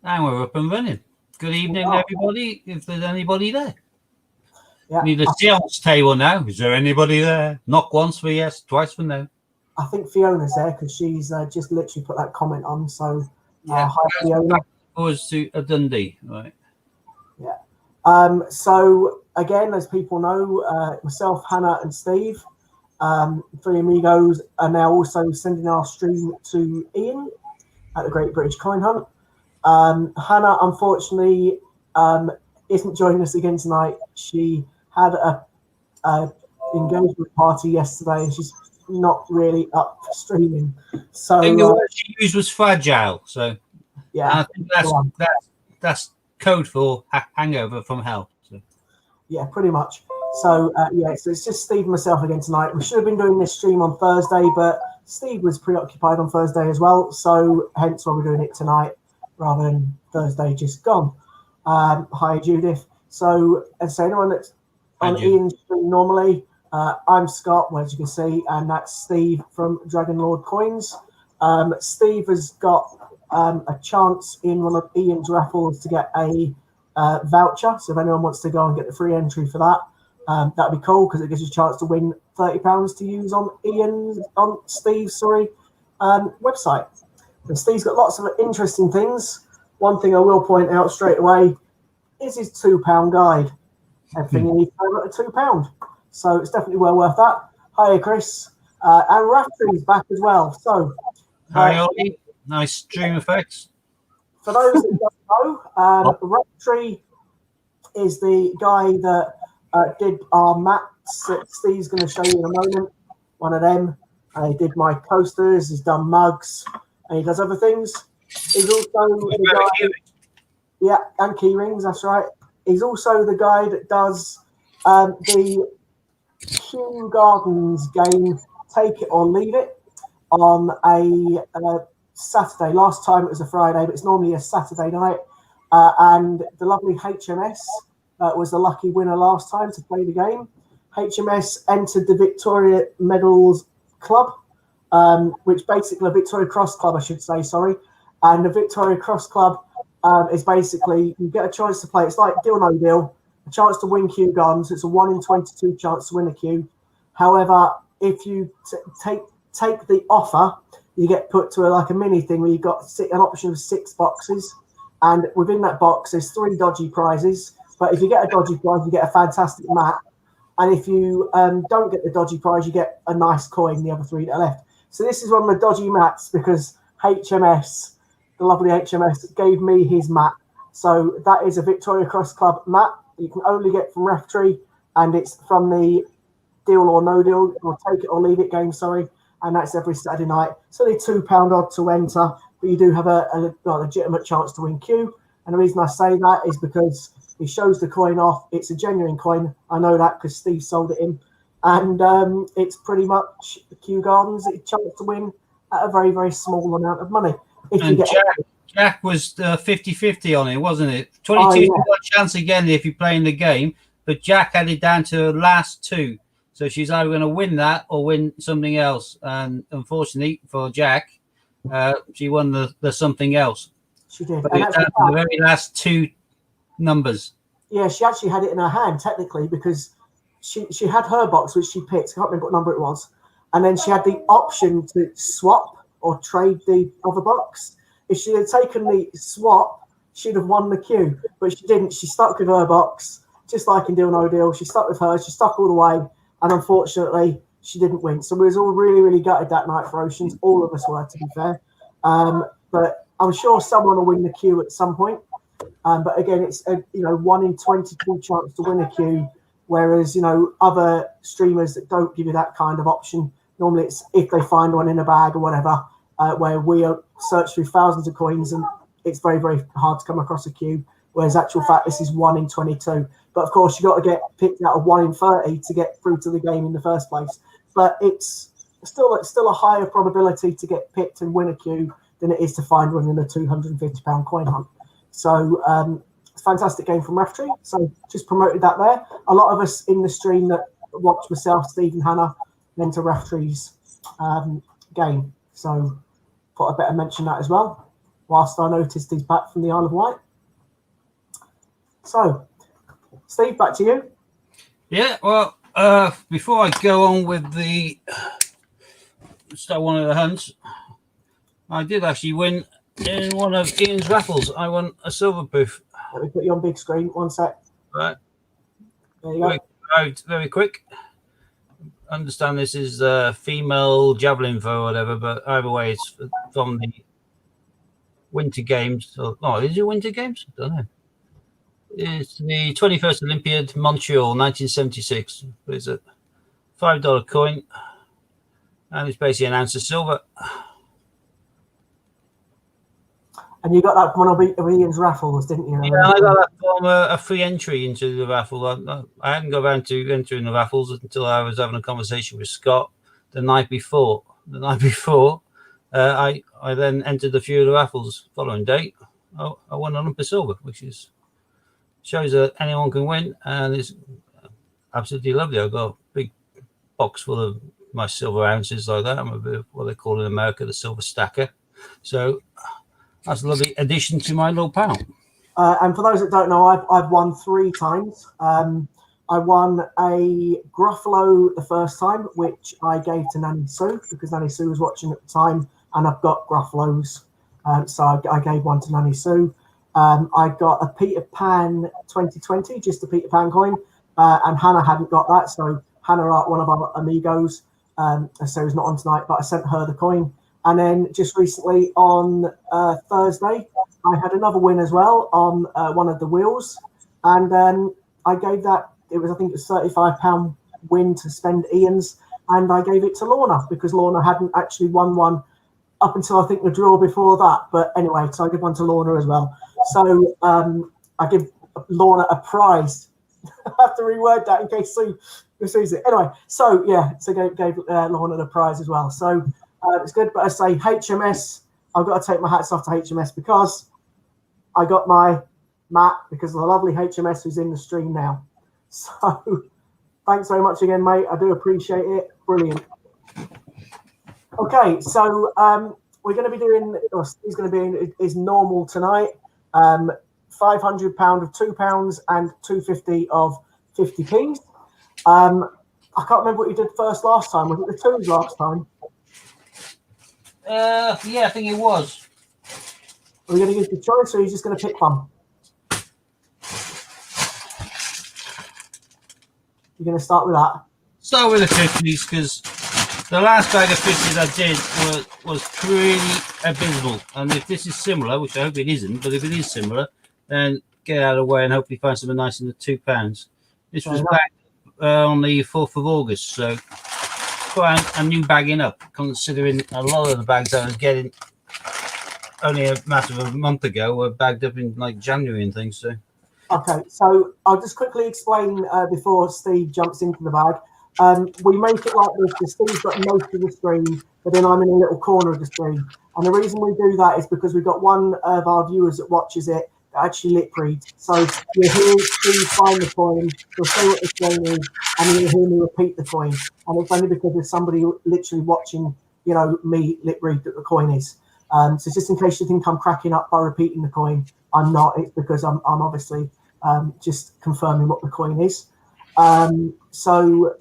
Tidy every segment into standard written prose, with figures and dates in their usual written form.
And we're up and running. Good evening, everybody, if there's anybody there. Yeah, Need a seance table now. Is there anybody there? Knock once for yes, twice for no. I think Fiona's there because she's just literally put that comment on. So, Yeah, hi, Fiona. Forwards to a Dundee, right? Yeah. So, again, as people know, myself, Hannah, and Steve, Three Amigos, are now also sending our stream to Ian at the Great British Coin Hunt. Hannah, unfortunately, isn't joining us again tonight. She had a engagement party yesterday, and she's not really up for streaming. So I think the word she used was fragile. So yeah, I think that's code for hangover from hell. So. Yeah, pretty much. So so it's just Steve and myself again tonight. We should have been doing this stream on Thursday, but Steve was preoccupied on Thursday as well. So hence why we're doing it tonight rather than Thursday just gone. Hi, Judith. So as anyone that's on Ian's stream normally, I'm Scott, as you can see, and that's Steve from Dragon Lord Coins. Steve has got a chance in one of Ian's raffles to get a voucher. So if anyone wants to go and get the free entry for that, that'd be cool because it gives you a chance to win £30 to use on Steve's website. And Steve's got lots of interesting things. One thing I will point out straight away is his £2 guide. Everything you need to know about £2. So it's definitely well worth that. Hiya, Chris. And Raftery's back as well. So, hi, Ollie. Nice stream effects. For those that don't know, Raftery is the guy that did our mats that Steve's going to show you in a moment. One of them. He did my coasters. He's done mugs, and he does other things. He's also the guy. Yeah, and key rings. That's right. He's also the guy that does the Kew Gardens game, Take It or Leave It, on a Saturday. Last time it was a Friday, but it's normally a Saturday night. And the lovely HMS was the lucky winner last time to play the game. HMS entered the Victoria Medals Club, which basically a Victoria Cross Club, I should say, sorry. And the Victoria Cross Club is basically, you get a chance to play. It's like Deal No Deal, a chance to win Kew Gardens. It's a 1 in 22 chance to win a queue. However, if you take the offer, you get put to a mini thing where you've got an option of 6 boxes. And within that box, there's 3 dodgy prizes. But if you get a dodgy prize, you get a fantastic mat. And if you don't get the dodgy prize, you get a nice coin, the other 3 that are left. So this is one of the dodgy mats because HMS, the lovely HMS, gave me his mat. So that is a Victoria Cross Club mat you can only get from Raftery, and it's from the Deal or No Deal, or Take It or Leave It game, sorry. And that's every Saturday night. It's only £2 odd to enter, but you do have a legitimate chance to win Q. And the reason I say that is because he shows the coin off. It's a genuine coin. I know that because Steve sold it in. And it's pretty much the Kew Gardens, a chance to win at a very, very small amount of money. If you get Jack was 50-50 on it, wasn't it? 22 chance again if you play in the game, but Jack had it down to the last 2. So she's either going to win that or win something else. And unfortunately for Jack, she won the something else. She did. But the very last 2 numbers. Yeah, she actually had it in her hand, technically, because she had her box, which she picked. I can't remember what number it was. And then she had the option to swap or trade the other box. If she had taken the swap, she'd have won the queue. But she didn't. She stuck with her box, just like in Deal No Deal. She stuck with hers. She stuck all the way. And unfortunately, she didn't win. So we was all really, really gutted that night for Oceans. All of us were, to be fair. But I'm sure someone will win the queue at some point. But again, it's a 1 in 22 chance to win a queue. Whereas, other streamers that don't give you that kind of option, normally it's if they find one in a bag or whatever, where we search through thousands of coins and it's very, very hard to come across a queue. Whereas actual fact, this is 1 in 22. But of course, you've got to get picked out of 1 in 30 to get through to the game in the first place. But it's still a higher probability to get picked and win a queue than it is to find one in a £250 coin hunt. So it's a fantastic game from Raftery. So just promoted that there. A lot of us in the stream that watch myself, Steve and Hannah, went to Raftery's game. So thought I'd better mention that as well. whilst I noticed he's back from the Isle of Wight. So, Steve, back to you. Yeah, well, before I go on with the start one of the hunts, I did actually win in one of Ian's raffles. I won a silver booth. Let me put you on big screen. One sec. Right. There you go. Very quick. Understand this is female javelin throw or whatever, but either way, it's from the Winter Games. Oh, is it Winter Games? I don't know. It's the 21st Olympiad, Montreal, 1976. It's a $5 coin, and it's basically an ounce of silver. And you got that from one of Ian's raffles, didn't you? Yeah, I got that from a free entry into the raffle. I hadn't got around to entering the raffles until I was having a conversation with Scott the night before. I then entered a few of the raffles. Following day, I won an Olympus silver, which shows that anyone can win, and it's absolutely lovely. I've got a big box full of my silver ounces like that. I'm a bit of what they call in America the silver stacker. So that's a lovely addition to my little pal. And for those that don't know, I've won 3 times. I won a Gruffalo the first time, which I gave to Nanny Sue because Nanny Sue was watching at the time, and I've got Gruffalos. So I gave one to Nanny Sue. I got a Peter Pan 2020, just a Peter Pan coin, and Hannah hadn't got that. So Hannah, one of our amigos, so he's not on tonight, but I sent her the coin. And then just recently on Thursday, I had another win as well on one of the wheels, and I gave that. I think it was £35 win to spend Ian's, and I gave it to Lorna because Lorna hadn't actually won one up until I think the draw before that. But anyway, so I give one to Lorna as well. So I give Lorna a prize. I have to reword that in case Sue sees it. Anyway, so yeah, so gave Lorna the prize as well. So it's good. But I say HMS, I've got to take my hats off to HMS because I got my mat because of the lovely HMS who's in the stream now. So thanks very much again, mate. I do appreciate it. Brilliant. Okay, so we're going to be doing, or Steve's going to be in his normal tonight. £500 of £2 and £250 of 50p. I can't remember what you did first last time. Was it the twos last time? Yeah, I think it was. Are we going to use the choice, or are you just going to pick one? You're going to start with that? Start with the 50s, because the last bag of 50s I did was pretty abysmal. And if this is similar, which I hope it isn't, but if it is similar, then get out of the way and hopefully find something nice in the £2. This was back on the 4th of August, so quite a new bagging up, considering a lot of the bags I was getting only a matter of a month ago were bagged up in like January and things. So okay, so I'll just quickly explain before Steve jumps into the bag. We make it like this. Steve's got most of the screen, but then I'm in a little corner of the screen. And the reason we do that is because we've got one of our viewers that watches it that actually lip reads. So you'll hear Steve find the coin, you'll see what the coin is, and you'll hear me repeat the coin. And it's only because there's somebody literally watching, me lip read that the coin is. So just in case you think I'm cracking up by repeating the coin, I'm not. It's because I'm obviously just confirming what the coin is. So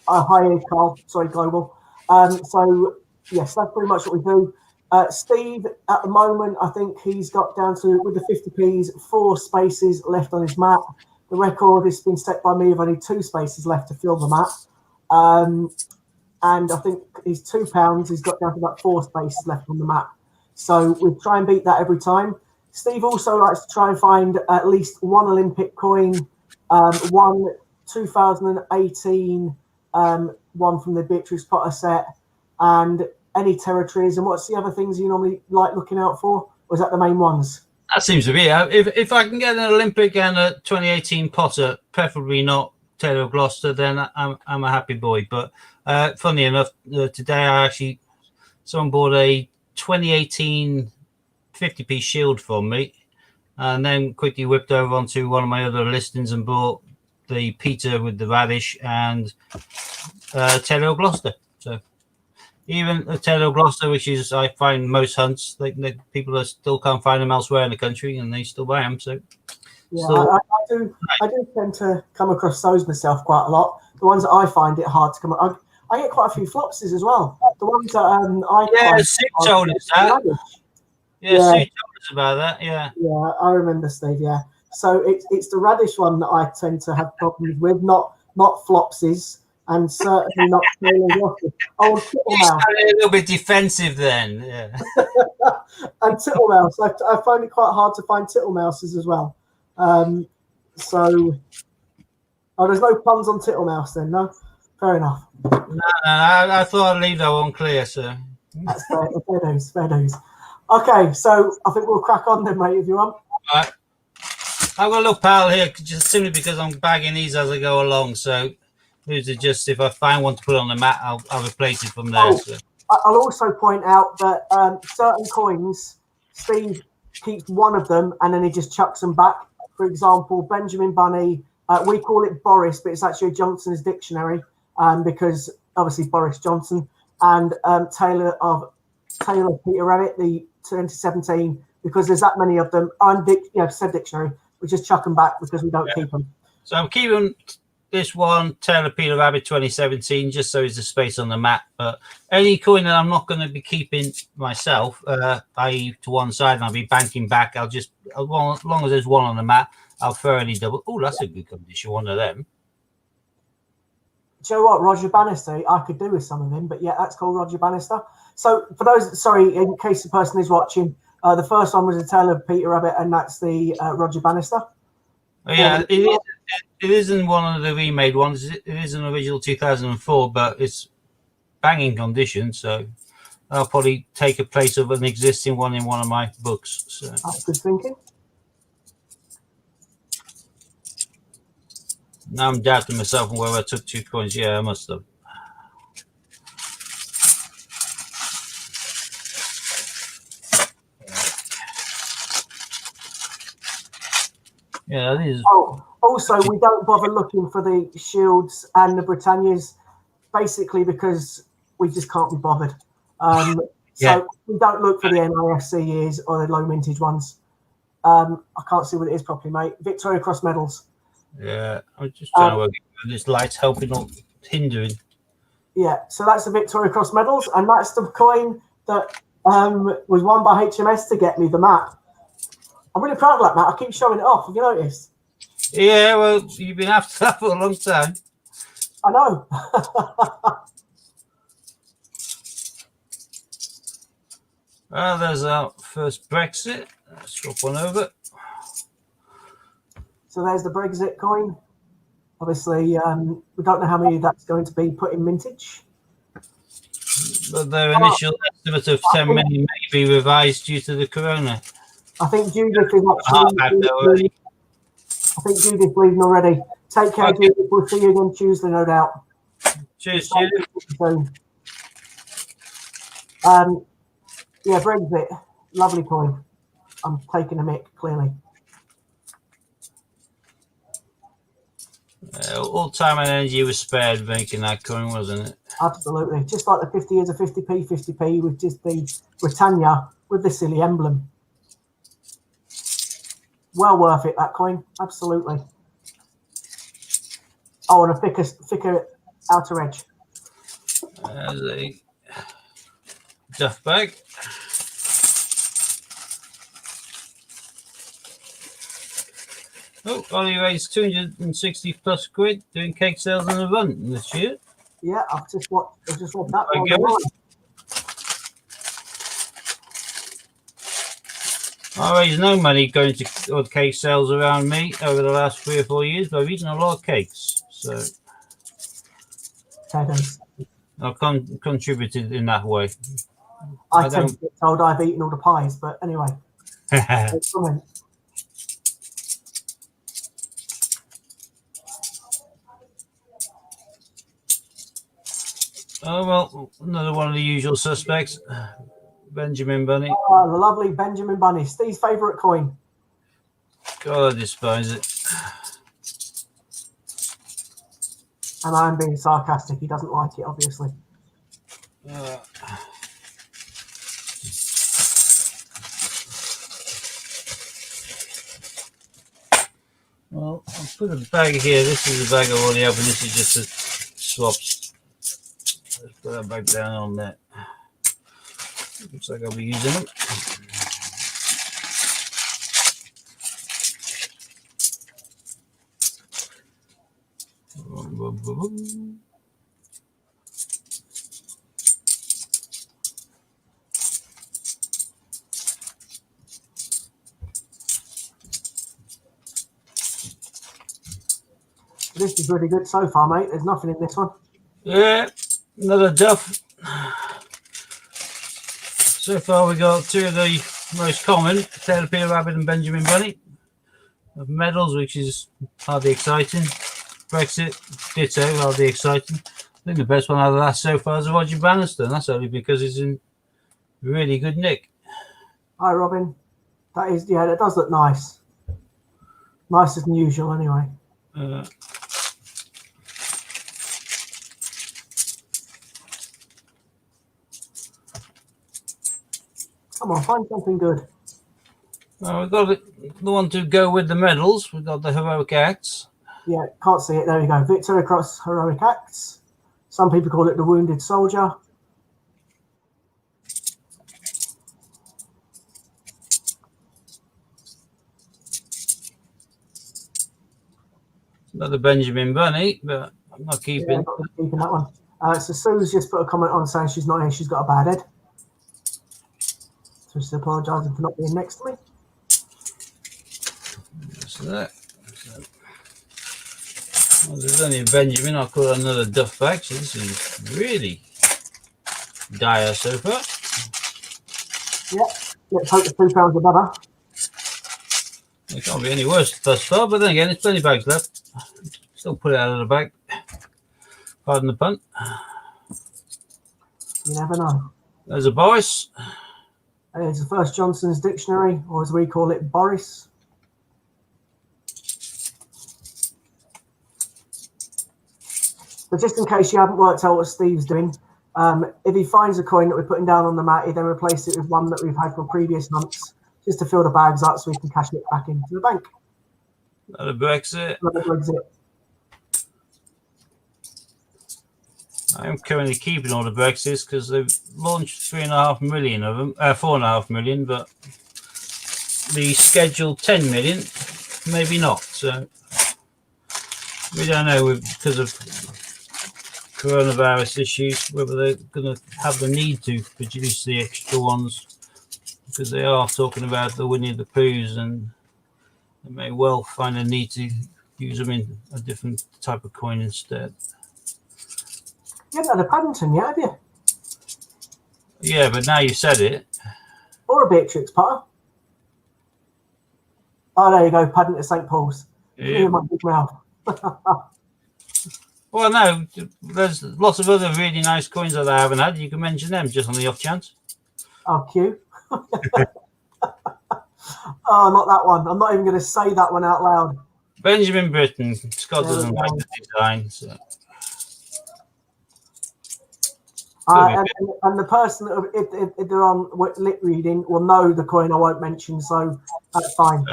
hi, Carl. Sorry, Global. So yes, that's pretty much what we do. Steve, at the moment, I think he's got down to, with the 50p's, 4 spaces left on his mat. The record has been set by me of only 2 spaces left to fill the mat. And I think his £2, he's got down to about 4 spaces left on the mat. So we try and beat that every time. Steve also likes to try and find at least one Olympic coin, one 2018, one from the Beatrice Potter set, and any territories. And what's the other things you normally like looking out for? Or is that the main ones? that seems to be it. If I can get an Olympic and a 2018 Potter, preferably not Taylor of Gloucester, then I'm a happy boy. But funny enough, today someone bought a 2018 50p shield from me, and then quickly whipped over onto one of my other listings and bought the Peter with the radish and Taylor of Gloucester. So Even a Taylor Gloucester, which is I find most hunts, people still can't find them elsewhere in the country, and they still buy them. So Yeah, still, I do tend to come across those myself quite a lot. The ones that I find it hard to come. I get quite a few flopsies as well. The ones that I yeah, find Sue told us that. Yeah, Yeah. Sue told us about that. Yeah. Yeah, I remember, Steve. Yeah, so it's the radish one that I tend to have problems with, not flopsies, and certainly not Taylor Gloucester. Oh, and You Tittlemouse. sounded a little bit defensive then. Yeah. And Tittlemouse. I find it quite hard to find Tittlemouses as well. So, there's no puns on Tittlemouse then, no? Fair enough. No, I thought I'd leave that one clear, sir. That's fair dues, fair dues. Okay, so I think we'll crack on then, mate, if you want. All right. I've got a little pal here just simply because I'm bagging these as I go along. So, these are just if I find one to put on the mat, I'll replace it from there. Oh. So. I'll also point out that certain coins, Steve keeps one of them and then he just chucks them back. For example, Benjamin Bunny, we call it Boris, but it's actually Johnson's dictionary because obviously Boris Johnson, and Taylor Peter Rabbit, the 2017, because there's that many of them, and said dictionary, we just chuck them back because we don't keep them. So I'm keeping this one, Taylor Peter Rabbit 2017, just so there's a space on the mat. But any coin that I'm not going to be keeping myself, i.e. to one side, and I'll be banking back, as long as there's one on the mat, I'll thoroughly double. Oh, that's a good condition, one of them. Do you know what, Roger Bannister, I could do with some of him, but yeah, that's called Roger Bannister. So for those, sorry, in case the person is watching, the first one was a Taylor Peter Rabbit, and that's the Roger Bannister. Oh, yeah, it isn't one of the remade ones. It is an original 2004, but it's banging condition, so I'll probably take a place of an existing one in one of my books. So. That's good thinking. Now I'm doubting myself on whether I took 2 coins. Yeah, I must have. Yeah, that is. Oh, also, we don't bother looking for the Shields and the Britannias, basically because we just can't be bothered. So we don't look for the NIFC years or the low mintage ones. I can't see what it is properly, mate. Victoria Cross medals. Yeah, I'm just trying to work out this light's helping or hindering. Yeah, so that's the Victoria Cross medals, and that's the coin that was won by HMS to get me the map. I'm really proud of that, Matt. I keep showing it off. Have you noticed? Yeah, well, you've been after that for a long time. I know. Well, there's our first Brexit. Let's swap one over. So there's the Brexit coin. Obviously, we don't know how many that's going to be put in mintage. But their initial estimate of 10 million may be revised due to the corona. I think Judith is actually. I think Judith leaving already. Take care, Judith. We'll see you again Tuesday, no doubt. Cheers, Judith. Yeah, Brexit. Lovely coin. I'm taking a mick, clearly. All time and energy was spared making that coin, wasn't it? Absolutely. Just like the 50 years of 50p with just the Britannia with the silly emblem. Well worth it, that coin. Absolutely. Oh, and a thicker outer edge. There's a duff bag. Oh, Ollie raised 260 plus quid doing cake sales on the run this year. Yeah, I've just watched that one. I raised no money going to odd cake sales around me over the last 3 or 4 years, but I've eaten a lot of cakes, so I've contributed in that way. I tend to get told I've eaten all the pies, but anyway. Oh, well, another one of the usual suspects. Benjamin Bunny. Oh, the lovely Benjamin Bunny. Steve's favourite coin. God, I despise it. And I'm being sarcastic. He doesn't like it, obviously. Well, I'll put a bag here. This is a bag I've already opened. This is just the swaps. Let's put that bag down on there. Looks like I'll be using them. This is really good so far, mate. There's nothing in this one. Yeah, another duff. So far we got two of the most common, Tailor Rabbit and Benjamin Bunny. Of medals, which is hardly exciting. Brexit, ditto, hardly exciting. I think the best one out of that so far is Roger Bannister, and that's only because he's in really good nick. Hi, Robin. That is, yeah, that does look nice. Nicer than usual, anyway. Come on, find something good. We've got the one to go with the medals. We've got the Heroic Acts. Yeah, can't see it. There we go. Victoria Cross Heroic Acts. Some people call it the Wounded Soldier. Another Benjamin Bunny, but I'm not keeping. Yeah, not keeping that one. So Sue's just put a comment on saying she's not here. She's got a bad head. So she's apologising for not being next to me. So that. Well, there's only a Benjamin. I'll call it another duff bag. So this is really dire so far. Yeah, let's hope the £2 are better. It can't be any worse thus far, but then again, there's plenty of bags left. Still put it out of the bag. Pardon the pun. You never know. There's a Boris. It's the First Johnson's Dictionary, or as we call it, Boris. But just in case you haven't worked out what Steve's doing, if he finds a coin that we're putting down on the mat, he then replaces it with one that we've had from previous months, just to fill the bags up so we can cash it back into the bank. Another Brexit. Another Brexit. I am currently keeping all the Brexits because they've launched 3.5 million of them, 4.5 million, but the scheduled 10 million, maybe not. So we don't know because of coronavirus issues whether they're going to have the need to produce the extra ones, because they are talking about the Winnie the Poohs, and they may well find a need to use them in a different type of coin instead. You haven't had a Paddington yet, have you? Yeah, but now you said it. Or a Beatrix Potter. Oh, there you go, Paddington St. Paul's. Yeah. My big mouth. Well, no, there's lots of other really nice coins that I haven't had. You can mention them just on the off chance. Oh, cute. Oh, not that one. I'm not even going to say that one out loud. Benjamin Britten. Scott doesn't like the design. So. And the person, if they're on lip reading, will know the coin I won't mention, so that's fine.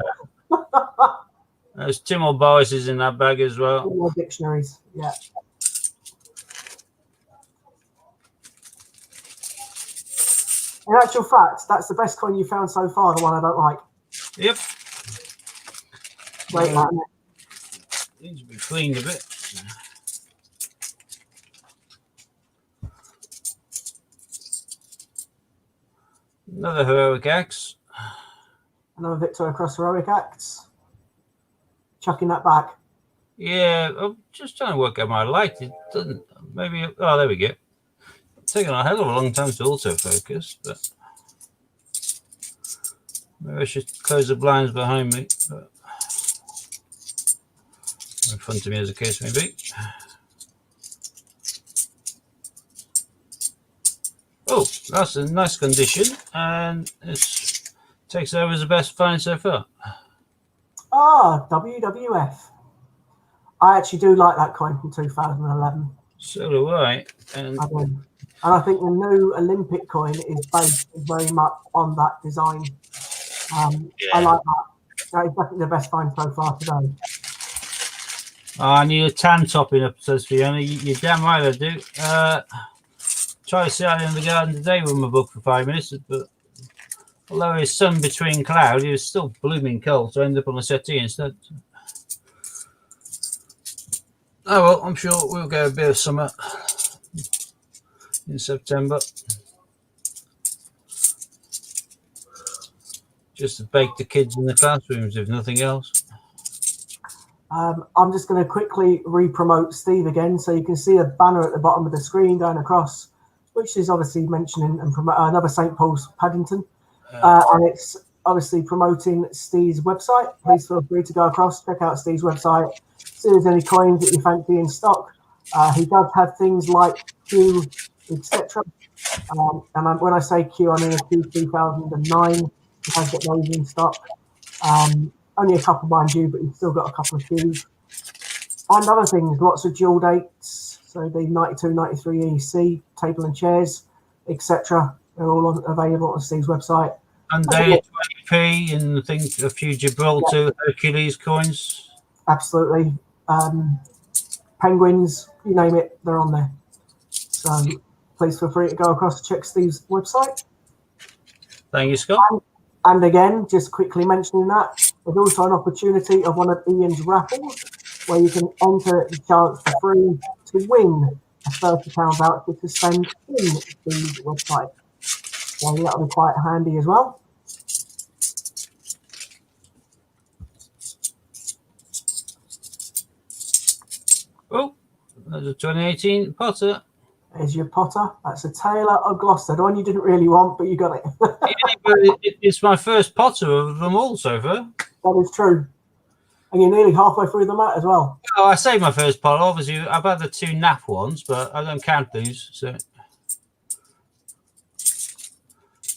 There's two more Borises in that bag as well. Two more dictionaries, yeah. In actual fact, that's the best coin you found so far, the one I don't like. Yep. Wait, that needs to be cleaned a bit. Another Heroic Acts. Another Victoria Cross Heroic Acts. Chucking that back. Yeah, I'm just trying to work out my light. It doesn't. Maybe. Oh, there we go. It's taken a hell of a long time to autofocus, but maybe I should close the blinds behind me. But in front of me, as the case may be. Oh, that's a nice condition, and it takes over as the best find so far. Ah, WWF. I actually do like that coin from 2011. So do I. And I do. And I think the new Olympic coin is based very much on that design. I like that. That is definitely the best find so far today. I need a tan topping up, says Fiona. You're damn right I do. Try to sit out in the garden today with my book for 5 minutes, but although it's sun between cloud, it was still blooming cold, so I ended up on a settee instead. Oh well, I'm sure we'll get a bit of summer in September. Just to bake the kids in the classrooms, if nothing else. I'm just going to quickly re-promote Steve again, so you can see a banner at the bottom of the screen going across, which is obviously mentioning and another St. Paul's Paddington, and it's obviously promoting Steve's website. Please feel free to go across, check out Steve's website, see if there's any coins that you fancy in stock. He does have things like Q, etc. And when I say Q, I mean a Q 3009. He has got those in stock. Only a couple, mind you, but you've still got a couple of Qs. And other things, lots of dual dates. So the 92, 93 EC, table and chairs, etc. They're all available on Steve's website. And they 20p and I think a few Gibraltar Hercules coins. Absolutely. Penguins, you name it, they're on there. So please feel free to go across to check Steve's website. Thank you, Scott. And again, just quickly mentioning that, there's also an opportunity of one of Ian's raffles where you can enter the chance for free to win a £30 voucher to spend in Steve's website. So that'll be quite handy as well. Oh, there's a 2018 Potter. There's your Potter. That's a Taylor of Gloucester. The one you didn't really want, but you got it. Yeah, but it's my first Potter of them all so far. That is true. And you're nearly halfway through the mat as well. Oh, I say my first Potter. Obviously, I've had the 2 nap ones, but I don't count these. So,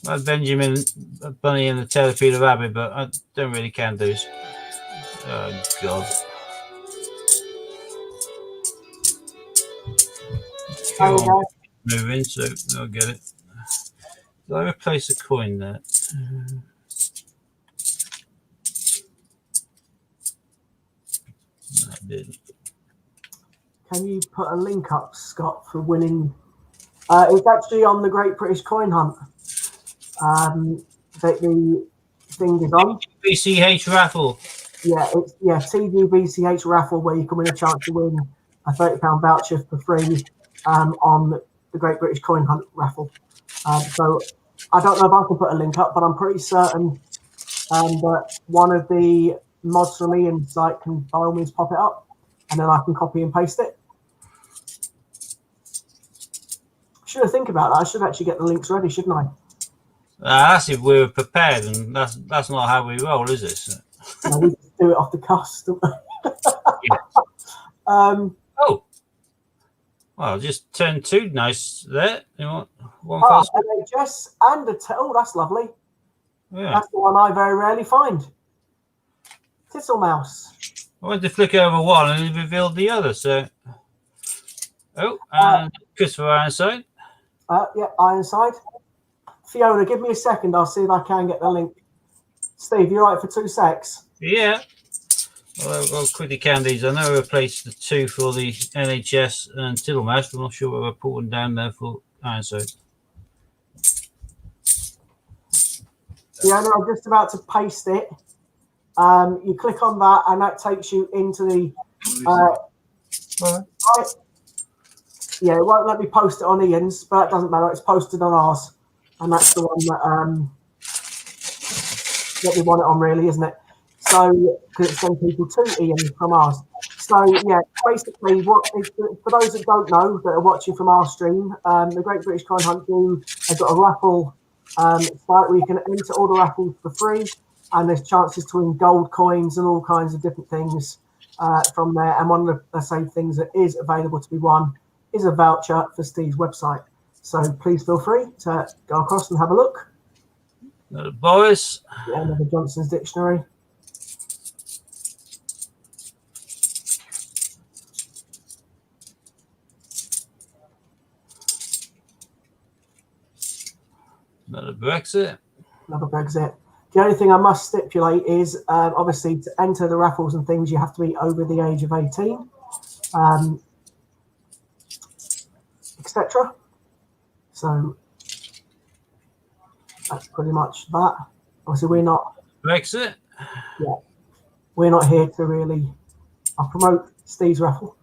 I had Benjamin Bunny and the Taylor Peter Rabbit, but I don't really count those. Oh God. Moving, so I'll get it. Did I replace a coin there? No, I didn't. Can you put a link up, Scott, for winning? It's actually on the Great British Coin Hunt. The thing is on. BCH raffle. Yeah, it's TGBCH raffle where you can win a chance to win a £30 voucher for free on the Great British Coin Hunt raffle. So I don't know if I can put a link up, but I'm pretty certain that one of the mods from Ian's site can by all means pop it up, and then I can copy and paste it. Should I think about that? I should actually get the links ready, shouldn't I? That's if we were prepared, and that's not how we roll, is it? So. No, we just do it off the cuff, don't we? Yeah. Oh, well, just turn 2 nice there. You want one oh, first? NHS and a that's lovely. Yeah. That's the one I very rarely find. Tittle-mouse. I went to flick over one and it revealed the other. So, and Christopher Ironside. Yeah, Ironside. Fiona, give me a second. I'll see if I can get the link. Steve, you all right for 2 secs? Yeah. Well, I'll quickly count these. I know I replaced the 2 for the NHS and Tittlemouse, but I'm not sure whether I put one down there for Ironside. Fiona, I'm just about to paste it. You click on that, and that takes you into the. Right. Yeah, it won't let me post it on Ian's, but that doesn't matter. It's posted on ours, and that's the one that we want it on, really, isn't it? So, because it's sent people to Ian from ours. So, yeah, basically, for those that don't know, that are watching from our stream, the Great British Coin Hunt have got a raffle site where you can enter all the raffles for free, and there's chances to win gold coins and all kinds of different things from there. And one of the same things that is available to be won is a voucher for Steve's website. So please feel free to go across and have a look. Boris. Yeah, another Johnson's Dictionary. Another Brexit. Another Brexit. The only thing I must stipulate is obviously to enter the raffles and things, you have to be over the age of 18, etc. So that's pretty much that. Obviously, we're not. Brexit. Yeah, we're not here to really promote Steve's raffle.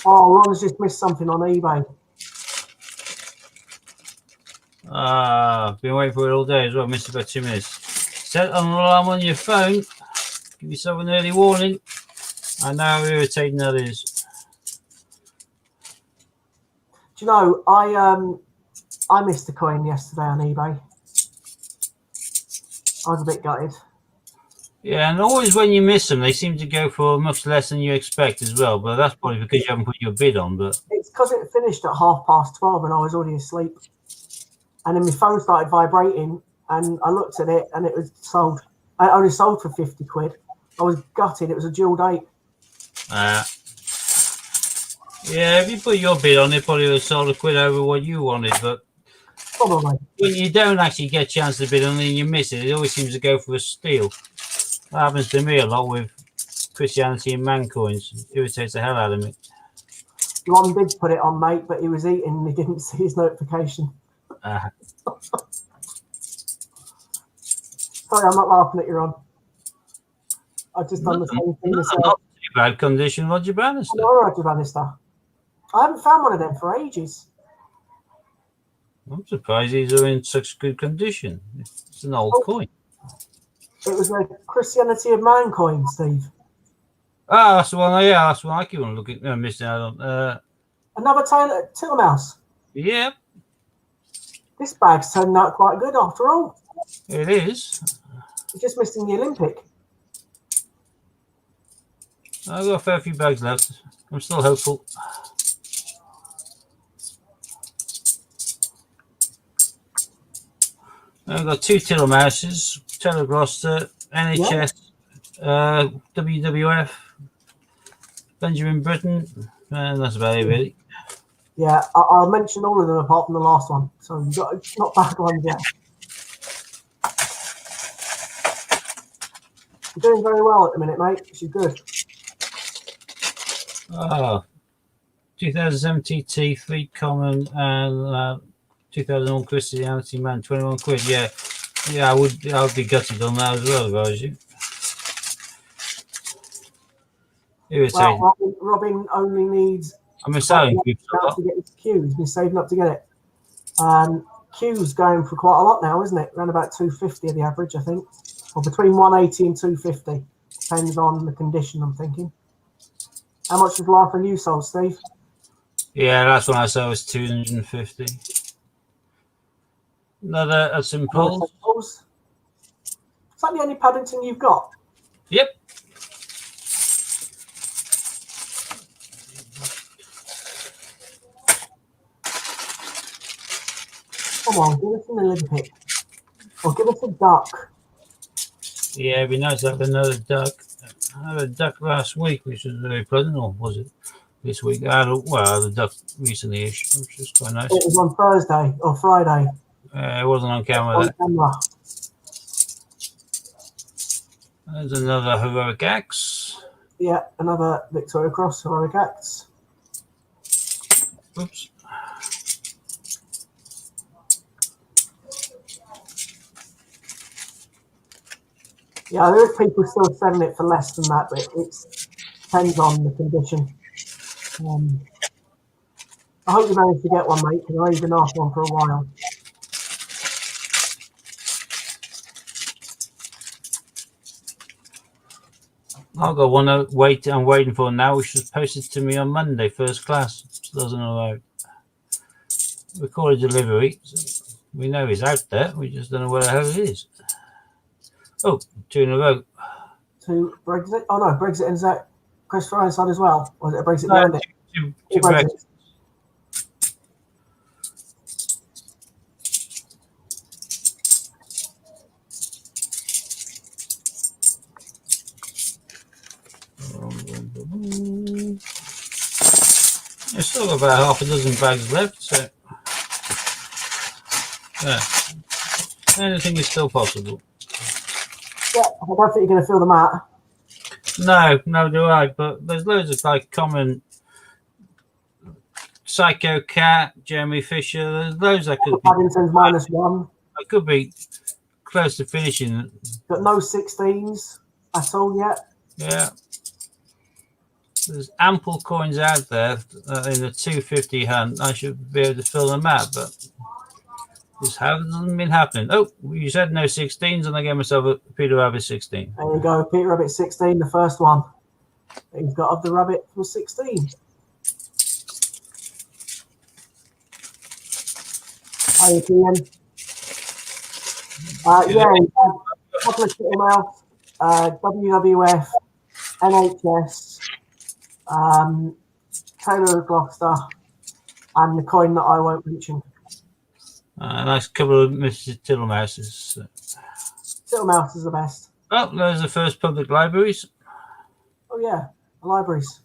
Oh, Ron's just missed something on eBay. I've been waiting for it all day as well. Missed about 2 minutes. Set an alarm on your phone. Give yourself an early warning. I know how irritating that is. Do you know, I missed a coin yesterday on eBay. I was a bit gutted. Yeah, and always when you miss them, they seem to go for much less than you expect as well. But that's probably because you haven't put your bid on. But It's because it finished at 12:30 and I was already asleep. And then my phone started vibrating and I looked at it and it was sold. I only sold for 50 quid. I was gutted. It was a dual date. yeah, if you put your bid on, it probably would have sold a quid over what you wanted. But Probably. when you don't actually get a chance to bid on and you miss it, it always seems to go for a steal. That happens to me a lot with Christianity and Man coins. It irritates the hell out of me. Ron did put it on, mate, but he was eating and he didn't see his notification. Sorry, I'm not laughing at you, Ron. I've just done the same thing myself. Not too bad condition, Roger Bannister. No, Roger Bannister. I haven't found one of them for ages. I'm surprised these are in such good condition. It's an old coin. It was a Christianity of Man coin, Steve. Ah, that's the one. Yeah, that's the one I keep on looking. Missing out on. Another Tillmouse. Yeah, This bag's turning out quite good after all. it is. You're just missing the Olympic. I've got a fair few bags left. I'm still hopeful. I've got 2 Tillmouses, Telegloster, NHS, WWF, Benjamin Britten, and that's about it, really. Yeah, I'll mention all of them apart from the last one. So you've got not bad ones yet. You're doing very well at the minute, mate. Which is good. 2007 TT, 3 common, and 2001 Christianity Man, 21 quid. Yeah, I would be gutted on that as well if I was you. Irritating. Well, Robin only needs. I'm selling to get his Q. He's been saving up to get it. Q's going for quite a lot now, isn't it? Around about 250 the average, I think, or between 180 and 250. Depends on the condition. I'm thinking. How much was Life and You sold, Steve? Yeah, that's when I saw it was 250. Another a simple. Is that the only Paddington you've got? Yep. Come on, give us an Olympic. Or give us a duck. Yeah, it'd be nice to have another duck. I had a duck last week, which was very pleasant, or was it this week? I had a duck recently-ish, which was quite nice. It was on Thursday or Friday. It wasn't on camera. On camera. There's another Heroic Axe. Yeah, another Victoria Cross Heroic Acts. Oops. Yeah, there is people still selling it for less than that, but it depends on the condition. I hope you managed to get one, mate, because I've been after one for a while. I've got one I'm waiting for now, which was posted to me on Monday, first class. Still doesn't arrive. Recorded delivery. So we know he's out there. We just don't know where the hell it is. Oh, 2 in a row. To Brexit? Oh no, Brexit, and is that Chris Ironside as well? Or is it a Brexit Bandit? Two Brexit. Brexit. There's still about half a dozen bags left, so yeah, anything is still possible. Yeah, I don't think you're going to fill them out. No, do I. But there's loads of like common Psycho Cat, Jeremy Fisher. There's loads that could be. Paddington's -1. I could be close to finishing. Got no 16s at all yet. Yeah. There's ample coins out there in the 250 hunt. I should be able to fill them out, but this hasn't been happening. Oh, you said no 16s, and I gave myself a Peter Rabbit 16. There you go, Peter Rabbit 16, the first one that he's got of the rabbit was 16. How you doing? Yeah, a couple of Kittlmouth, WWF, NHS, Taylor of Gloucester, and the coin that I won't mention. A nice couple of Mrs. Tittlemouses. Kittlmouth is the best. Oh, there's the first public libraries. Oh yeah, the libraries.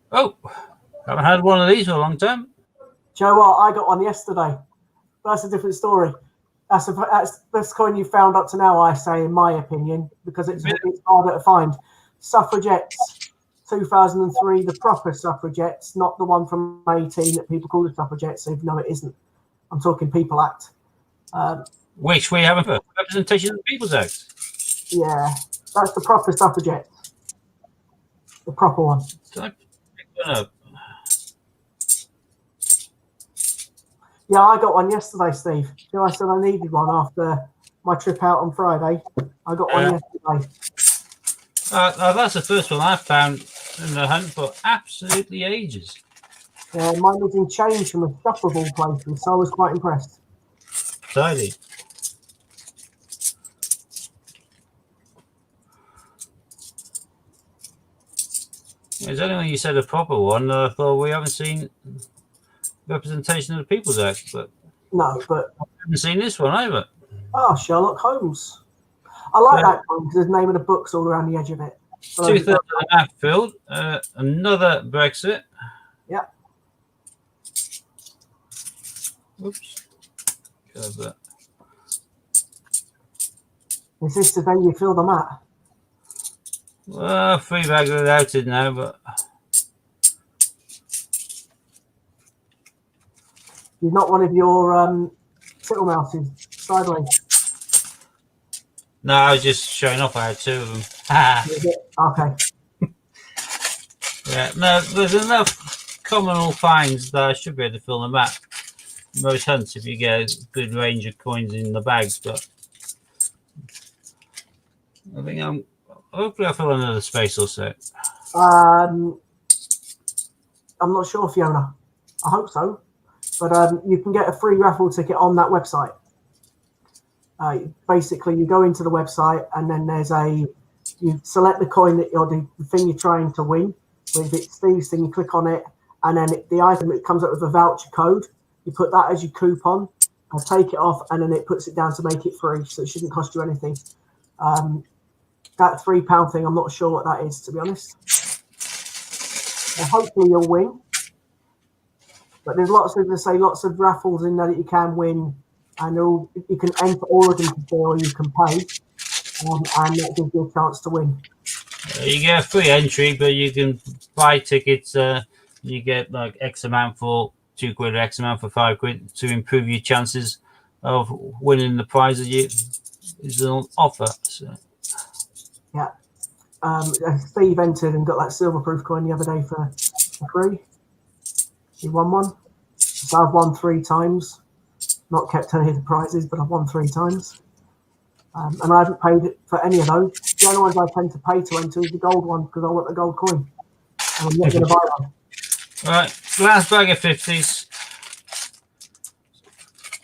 Oh, haven't had one of these for a long time. Do you know what? I got one yesterday. That's a different story. That's the coin you found up to now, I say, in my opinion, because it's harder to find. Suffragettes, 2003, the proper suffragettes, not the one from 18 that people call the suffragettes, even though it isn't. I'm talking People Act. Which we haven't heard. Representation of the People's Act. Yeah, that's the proper suffragettes. The proper one. Can I pick one up? Yeah, I got one yesterday, Steve. You know, I said I needed one after my trip out on Friday. I got one yesterday. That's the first one I've found in the hunt for absolutely ages. Yeah, mine was in change from a shop of all places, so I was quite impressed. Tidy. It's only when you said a proper one that I thought we haven't seen representation of the People's Act, but no, but I haven't seen this one either. Oh, Sherlock Holmes. I like that one because there's the name of the books all around the edge of it. 2/3 of the map filled. Another Brexit. Yeah. Oops. That. Is this the day you fill the map? Well, 3 bags without it now, but You're not one of your Tittlmouses sideways. no, I was just showing off. I had 2 of them. Okay. Yeah, no, there's enough communal finds that I should be able to fill the map. Most hunts, if you get a good range of coins in the bags, but I think hopefully I'll fill another space or so. I'm not sure, Fiona. I hope so. But you can get a free raffle ticket on that website. Basically, you go into the website and then you select the coin that the thing you're trying to win. If it's Steve's thing, you click on it, and then the item, it comes up with a voucher code. You put that as your coupon, and take it off, and then it puts it down to make it free, so it shouldn't cost you anything. That £3 thing, I'm not sure what that is, to be honest. Hopefully you'll win. But there's lots of raffles in there that you can win, and you can enter all of them to play, or you can pay, and that gives you a chance to win. You get a free entry, but you can buy tickets. You get like X amount for £2 or X amount for £5 to improve your chances of winning the prize that is on offer. So. Yeah. Steve entered and got that silver-proof coin the other day for free. He won one. So I've won 3 times. Not kept any of the prizes, but I've won 3 times. And I haven't paid for any of those. The only ones I tend to pay to enter is the gold one because I want the gold coin. And I'm not going to buy one. All right, last bag of 50s.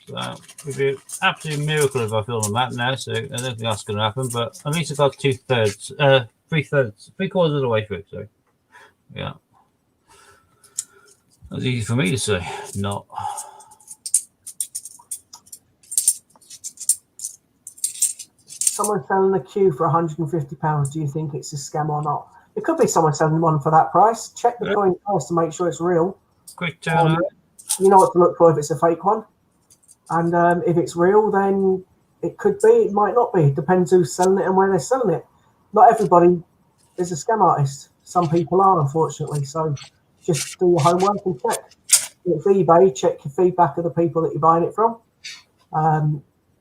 So it would be an absolute miracle if I fill the map now, so I don't think that's going to happen, but at least I got 2/3, 3/3, 3/4 of the way through, sorry. Yeah. That's easy for me to say. Not. someone selling a Q for £150, do you think it's a scam or not? It could be someone selling one for that price. Check the coin first to make sure it's real. Quick turn. You know what to look for if it's a fake one. And if it's real, then it could be, it might not be. It depends who's selling it and where they're selling it. Not everybody is a scam artist. Some people are, unfortunately. So just do your homework and check. If it's eBay, check your feedback of the people that you're buying it from.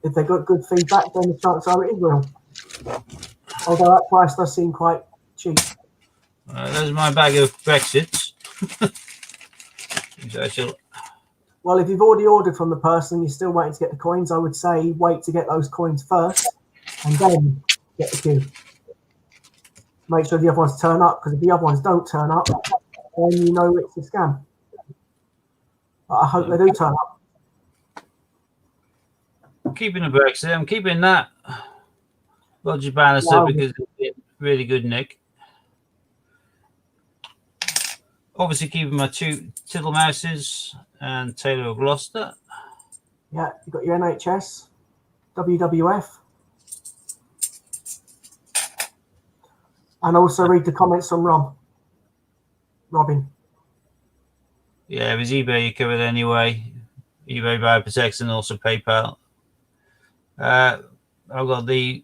If they got good feedback, then the chances are it is real. Although that price does seem quite cheap. There's my bag of Brexits. Well, if you've already ordered from the person, you're still waiting to get the coins, I would say wait to get those coins first and then get the queue. Make sure the other ones turn up, because if the other ones don't turn up, then you know it's a scam. But I hope they do turn up. Keeping the Brexit, I'm keeping that Roger Bannister because it's really good nick. Obviously keeping my two Tittlemouses and Taylor of Gloucester. Yeah, you've got your NHS, WWF. And also read the comments from Robin. Yeah, it was eBay you covered anyway. eBay Bioprotect and also PayPal. I've got the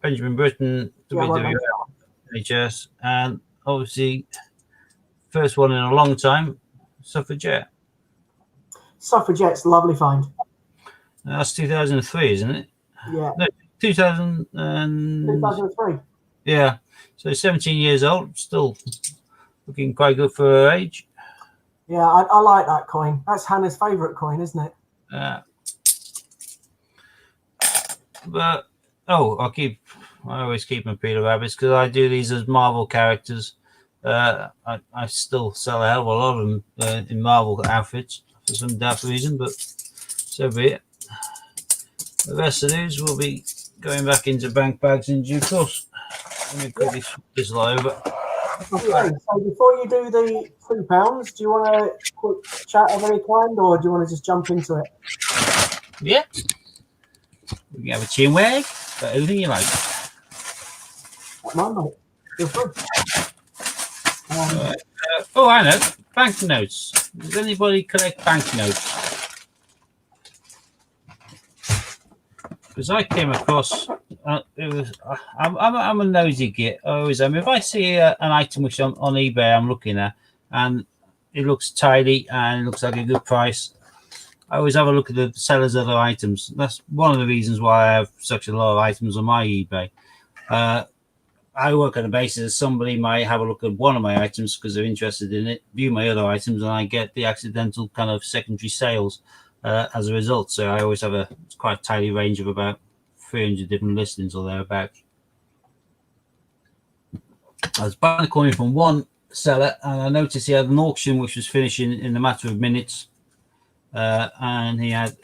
Benjamin Britten WWF NHS, and obviously first one in a long time, Suffragette. Suffragette's a lovely find. That's 2003, isn't it? Yeah. No, 2003. Yeah. So 17 years old, still looking quite good for her age. Yeah, I like that coin. That's Hannah's favourite coin, isn't it? But I always keep my Peter Rabbits because I do these as Marvel characters. I still sell a hell of a lot of them in Marvel outfits for some daft reason, but so be it. The rest of these will be going back into bank bags in due course. Let me quickly flip this over. Okay, so before you do the £2, do you want a quick chat of any kind, or do you want to just jump into it? Yeah. We can have a chin wag, but anything you like. Mine, mate. Feel free. I know. Banknotes. Does anybody collect banknotes? Because I came across, I'm a nosy git. I always am. If I see an item which on eBay I'm looking at and it looks tidy and it looks like a good price, I always have a look at the seller's other items. That's one of the reasons why I have such a lot of items on my eBay. I work on the basis that somebody might have a look at one of my items because they're interested in it, view my other items, and I get the accidental kind of secondary sales as a result. So I always have a quite tidy range of about 300 different listings or thereabouts. I was buying a coin from one seller and I noticed he had an auction which was finishing in a matter of minutes, and he had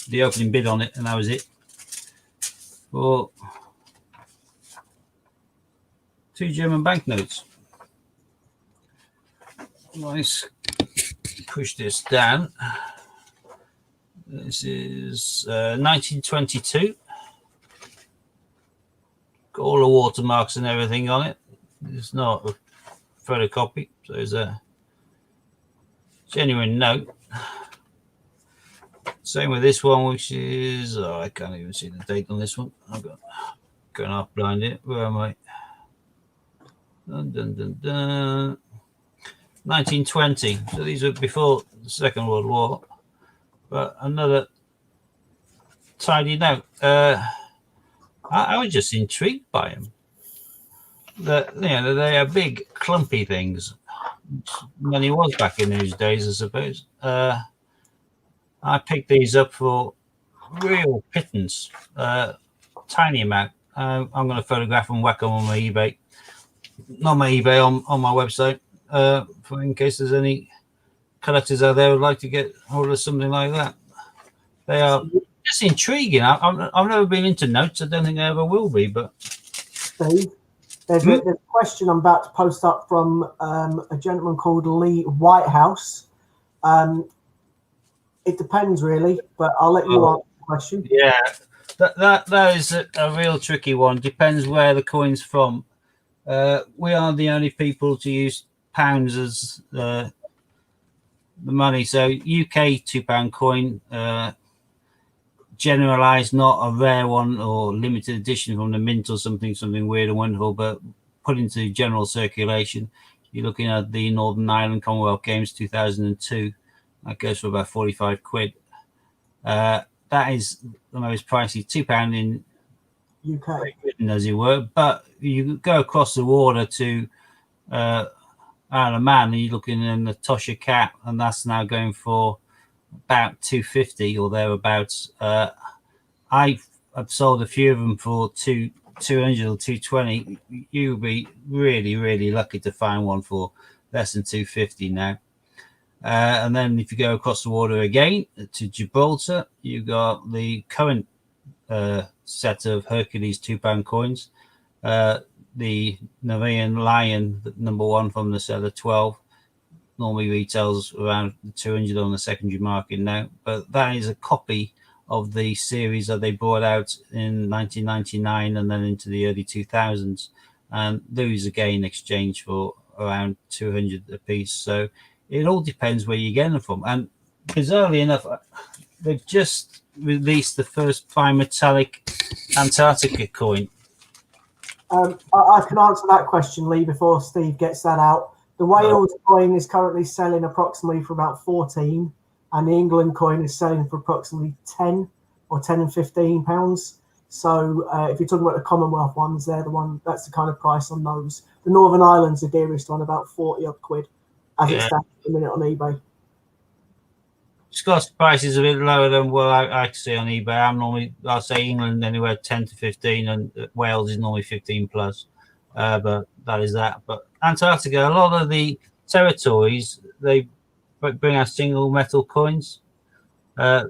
the opening bid on it, and that was it. For 2 German banknotes. Nice. Push this down. This is 1922. Got all the watermarks and everything on it. It's not a photocopy, so it's a genuine note. Same with this one, which is I can't even see the date on this one. I've got going half blind here. Where am I? Dun, dun, dun, dun. 1920. So these are before the Second World War. But another tidy note. I was just intrigued by them. They are big, clumpy things. Money was back in those days, I suppose. I picked these up for real pittance, tiny amount. I'm going to photograph and whack them on my eBay. Not my eBay, on my website, for in case there's any collectors out there who'd like to get hold of something like that. They are just intriguing. I've never been into notes. I don't think I ever will be. But Steve, there's a question I'm about to post up from a gentleman called Lee Whitehouse. It depends, really, but I'll let you answer the question. Yeah, That is a real tricky one. Depends where the coin's from. We are the only people to use pounds as the money. So UK £2 coin, generalized, not a rare one or limited edition from the mint or something weird and wonderful, but put into general circulation. You're looking at the Northern Ireland Commonwealth Games 2002. That goes for about 45 quid. That is the most pricey £2 in UK, Britain, as it were. But you go across the water to Isle of Man, and you're looking in the Tosha Cat, and that's now going for about 250 or thereabouts. I've sold a few of them for 200 or 220. You'll be really, really lucky to find one for less than 250 now. And then if you go across the water again to Gibraltar, you got the current set of Hercules £2 coins. The Namibian Lion, number one from the set of 12, normally retails around 200 on the secondary market now, but that is a copy of the series that they brought out in 1999 and then into the early 2000s, and those again exchange for around 200 a piece. So it all depends where you're getting them from. And bizarrely enough, they've just released the first bimetallic Antarctica coin. I can answer that question, Lee, before Steve gets that out. The Wales coin is currently selling approximately for about 14, and the England coin is selling for approximately 10 or 10 and 15 pounds. So if you're talking about the Commonwealth ones, that's the kind of price on those. The Northern Ireland's the dearest one, about 40 odd quid as it stands at the minute on eBay. Scots price is a bit lower than what I see on eBay. I'll say England anywhere 10 to 15, and Wales is normally 15 plus. But that is that. But Antarctica, a lot of the territories, they bring out single metal coins.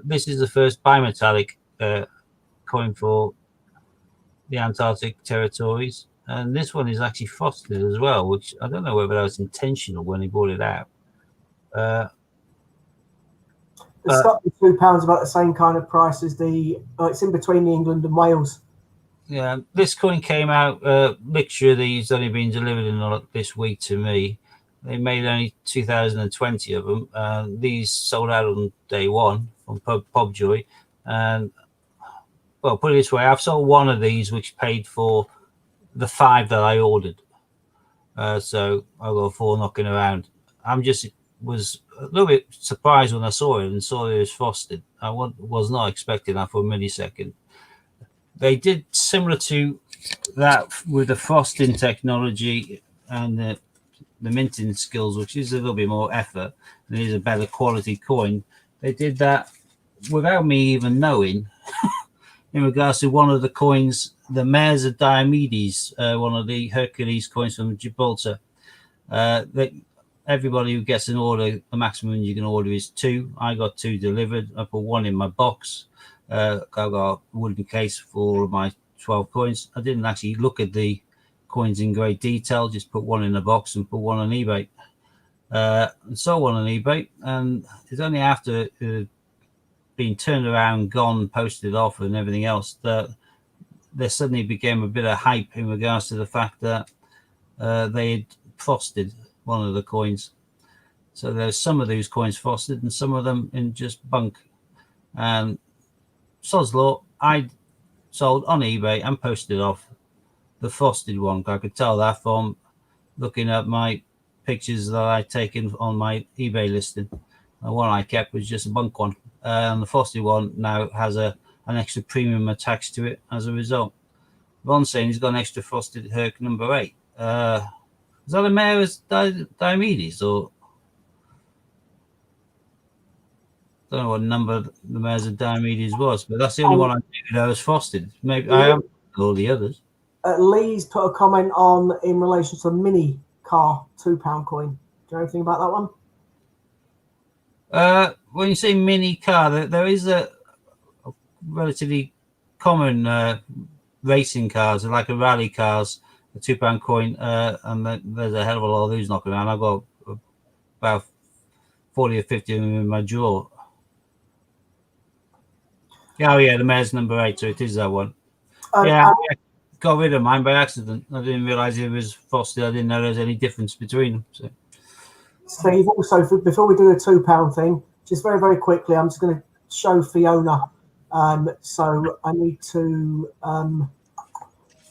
This is the first bimetallic coin for the Antarctic territories. And this one is actually frosted as well, which I don't know whether that was intentional when he brought it out. The Scotland £2 about the same kind of price as it's in between the England and Wales. Yeah, this coin came out, mixture of these only been delivered in this week to me. They made only 2,020 of them. These sold out on day one from Pobjoy. And, well, put it this way, I've sold one of these, which paid for the 5 that I ordered. So I've got 4 knocking around. Was a little bit surprised when I saw it and saw it was frosted. I was not expecting that for a millisecond. They did similar to that with the frosting technology and the minting skills, which is a little bit more effort and is a better quality coin. They did that without me even knowing in regards to one of the coins, the Mares of Diomedes, one of the Hercules coins from Gibraltar. Everybody who gets an order, the maximum you can order is 2. I got 2 delivered. I put 1 in my box. I got a wooden case for all of my 12 coins. I didn't actually look at the coins in great detail, just put 1 in the box and put 1 on eBay. And sold 1 on eBay. And it's only after being turned around, gone, posted off and everything else that there suddenly became a bit of hype in regards to the fact that they had frosted one of the coins. So there's some of these coins frosted and some of them in just bunk. And sod's law, I sold on eBay and posted off the frosted one. I could tell that from looking at my pictures that I'd taken on my eBay listing. The one I kept was just a bunk one. And the frosted one now has an extra premium attached to it as a result. Ron's saying he's got an extra frosted Herc number 8. Is that a Mares Diomedes or I don't know what number the Mares of Diomedes was, but that's the only one I knew that was frosted. Maybe I haven't all the others. Lee's put a comment on in relation to a mini car £2 coin. Do you know anything about that one? When you say mini car, there is a relatively common racing cars, like a rally cars, a £2 coin, and there's a hell of a lot of these knocking around. I've got about 40 or 50 of them in my drawer. Oh yeah, the mayor's number 8, so it is that one. And, Yeah, I got rid of mine by accident. I didn't realise it was frosted. I didn't know there was any difference between them. So. Steve, also, before we do a £2 thing, just very, very quickly, I'm just going to show Fiona. So I need to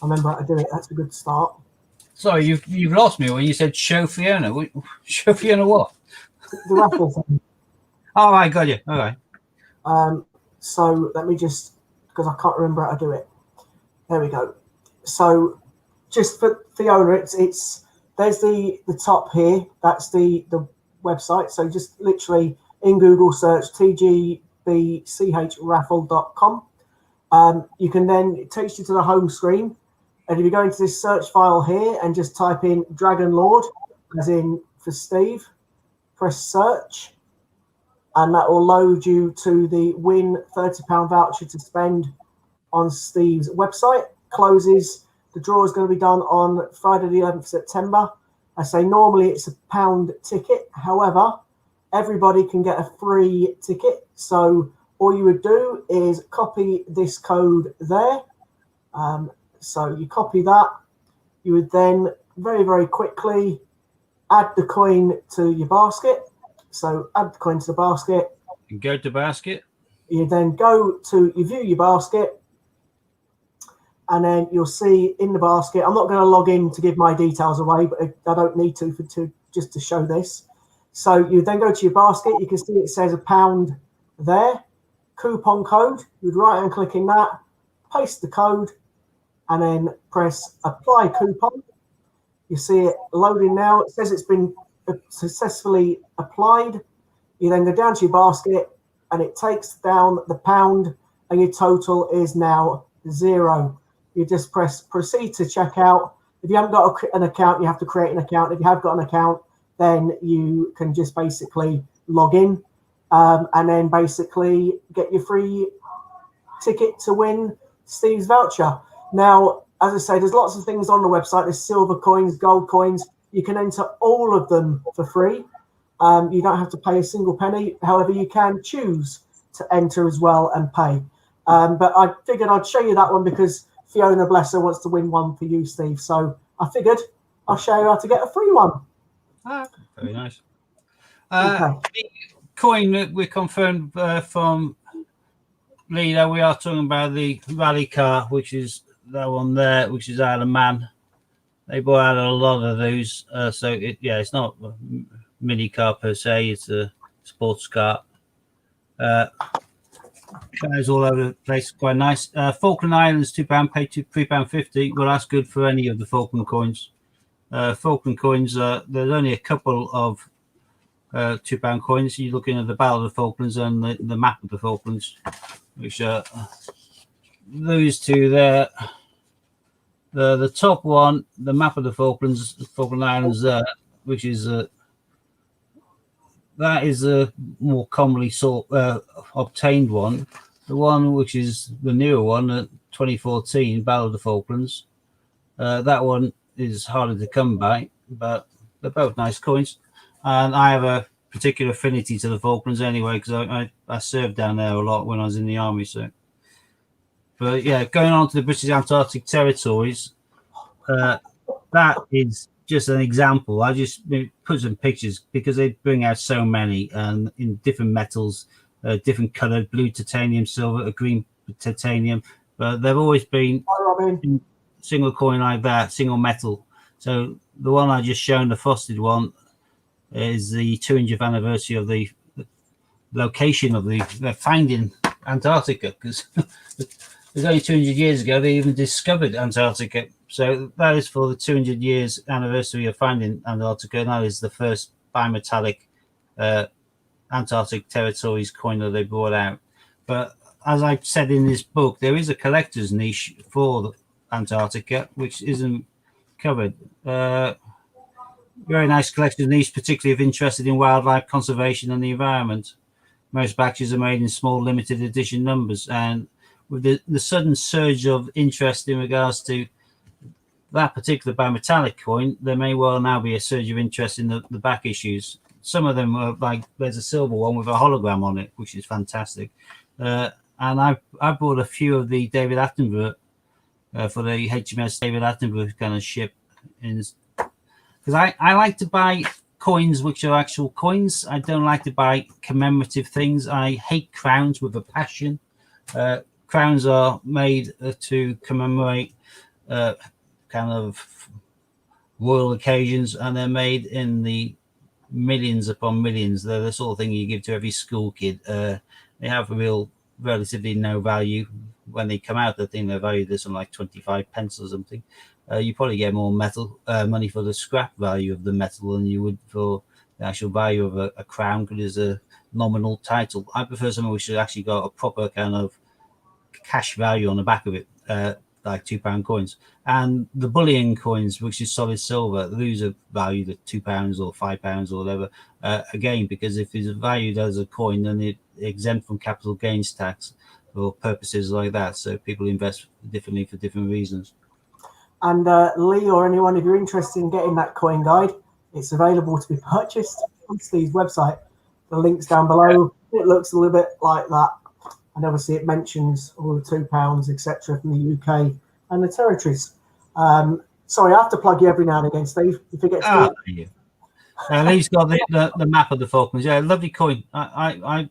remember how to do it. That's a good start. Sorry, you've lost me when you said show Fiona. Show Fiona what? The raffle thing. Oh, I got you. All right. So let me just, because I can't remember how to do it. There we go. So just for Fiona, it's there's the top here. That's the website. So just literally in Google search tgbchraffle.com. You can then, it takes you to the home screen. And if you go into this search file here and just type in Dragon Lord, as in for Steve, press search. And that will load you to the win £30 voucher to spend on Steve's website. Closes. The draw is going to be done on Friday the 11th of September. I say normally it's £1 ticket. However, everybody can get a free ticket. So all you would do is copy this code there. So you copy that. You would then very, very quickly add the coin to your basket. So add the coin to the basket. And go to basket. You then go to, you view your basket. And then you'll see in the basket, I'm not going to log in to give my details away, but I don't need to just to show this. So you then go to your basket. You can see it says £1 there. Coupon code. You'd right hand click in that, paste the code, and then press apply coupon. You see it loading now. It says it's been successfully applied. You then go down to your basket and it takes down the £1 and your total is now 0. You just press proceed to checkout. If you haven't got an account, you have to create an account. If you have got an account, then you can just basically log in and then basically get your free ticket to win Steve's voucher. Now, as I say, there's lots of things on the website. There's silver coins, gold coins. You can enter all of them for free. You don't have to pay a single penny. However, you can choose to enter as well and pay. But I figured I'd show you that one because Fiona Blesser wants to win one for you, Steve. So I figured I'll show you how to get a free one. Very nice. Okay. The coin that we confirmed from Lena, we are talking about the rally car, which is that one there, which is Isle of Man. They bought out a lot of those. So, it's not a mini car per se. It's a sports car. Shows all over the place, quite nice. Falkland Islands, £2, pay £3.50. Well, that's good for any of the Falkland coins. Falkland coins, there's only a couple of £2 coins. You're looking at the Battle of the Falklands and the map of the Falklands, which are those two there. The top one, the map of the Falklands, Falkland Islands there, which is that is a more commonly obtained one. The one which is the newer one, 2014 Battle of the Falklands. That one is harder to come by, but they're both nice coins. And I have a particular affinity to the Falklands anyway, because I served down there a lot when I was in the army. So, but yeah, going on to the British Antarctic territories, that is just an example. I just put some pictures because they bring out so many and in different metals, different colored, blue titanium, silver, green titanium. But they've always been single coin like that, single metal. So the one I just shown, the frosted one, is the 200th anniversary of the location of the finding Antarctica, because it was only 200 years ago they even discovered Antarctica. So that is for the 200 years anniversary of finding Antarctica. And that is the first bimetallic Antarctic territories coin that they brought out. But as I've said in this book, there is a collector's niche for Antarctica, which isn't covered. Very nice collector's niche, particularly if interested in wildlife conservation and the environment. Most batches are made in small limited edition numbers, and with the sudden surge of interest in regards to that particular bimetallic coin, there may well now be a surge of interest in the back issues. Some of them are like, there's a silver one with a hologram on it, which is fantastic. and I bought a few of the David Attenborough for the HMS David Attenborough kind of ship, because I like to buy coins which are actual coins. I don't like to buy commemorative things. I hate crowns with a passion. Crowns are made to commemorate kind of royal occasions, and they're made in the millions upon millions. They're the sort of thing you give to every school kid. They have relatively no value when they come out. I think they're valued at something like 25 pence or something. You probably get more money for the scrap value of the metal than you would for the actual value of a crown, because it's a nominal title. I prefer something which has actually got a proper kind of cash value on the back of it, like £2 coins. And the bullion coins, which is solid silver, those are valued at £2 or £5 or whatever. Again, because if it's valued as a coin, then it's exempt from capital gains tax for purposes like that. So people invest differently for different reasons. And Lee or anyone, if you're interested in getting that coin guide, it's available to be purchased on Steve's website. The link's down below. It looks a little bit like that. And obviously it mentions all the £2, etc. from the UK and the territories. Sorry, I have to plug you every now and again, Steve. You forget to Lee's got the map of the Falklands. Yeah, lovely coin. I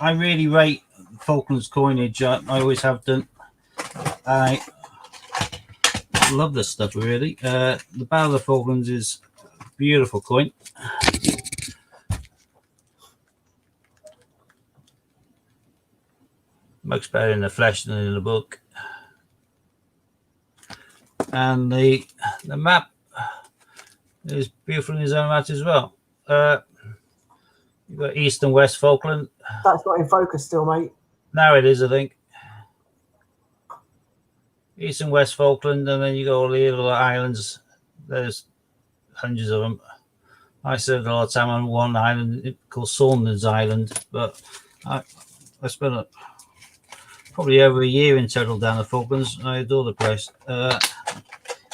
really rate Falklands coinage. I always have done. I love this stuff, really. The Battle of the Falklands is a beautiful coin. Much better in the flesh than in the book. And the map is beautiful in his own right as well. You've got East and West Falkland. That's not in focus still, mate. Now it is, I think. East and West Falkland, and then you got all the little islands. There's hundreds of them. I served a lot of time on one island called Saunders Island, but I spent probably over a year in total down the Falklands. I adore the place.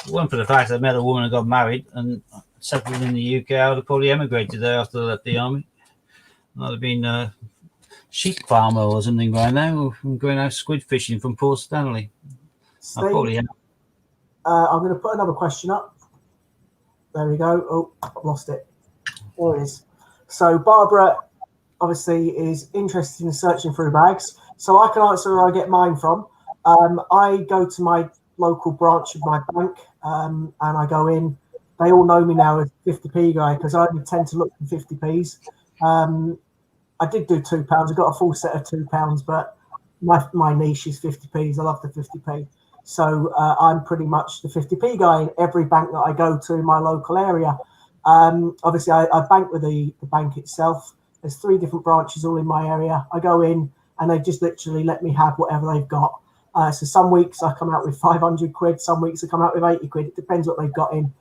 One for the fact I met a woman and got married and settled in the UK, I would have probably emigrated there after I left the army. I'd have been a sheep farmer or something by now. I'm going out squid fishing from Port Stanley. Steve, I probably am. I'm going to put another question up. There we go. Oh, I've lost it. There it is. So Barbara obviously is interested in searching through bags. So I can answer where I get mine from. I go to my local branch of my bank and I go in. They all know me now as 50p guy because I only tend to look for 50p's. I did do £2. I got a full set of £2, but my niche is 50p's. I love the 50p. So I'm pretty much the 50p guy in every bank that I go to in my local area. Obviously, I bank with the bank itself. There's 3 different branches all in my area. I go in and they just literally let me have whatever they've got. So some weeks I come out with 500 quid. Some weeks I come out with 80 quid. It depends what they've got in.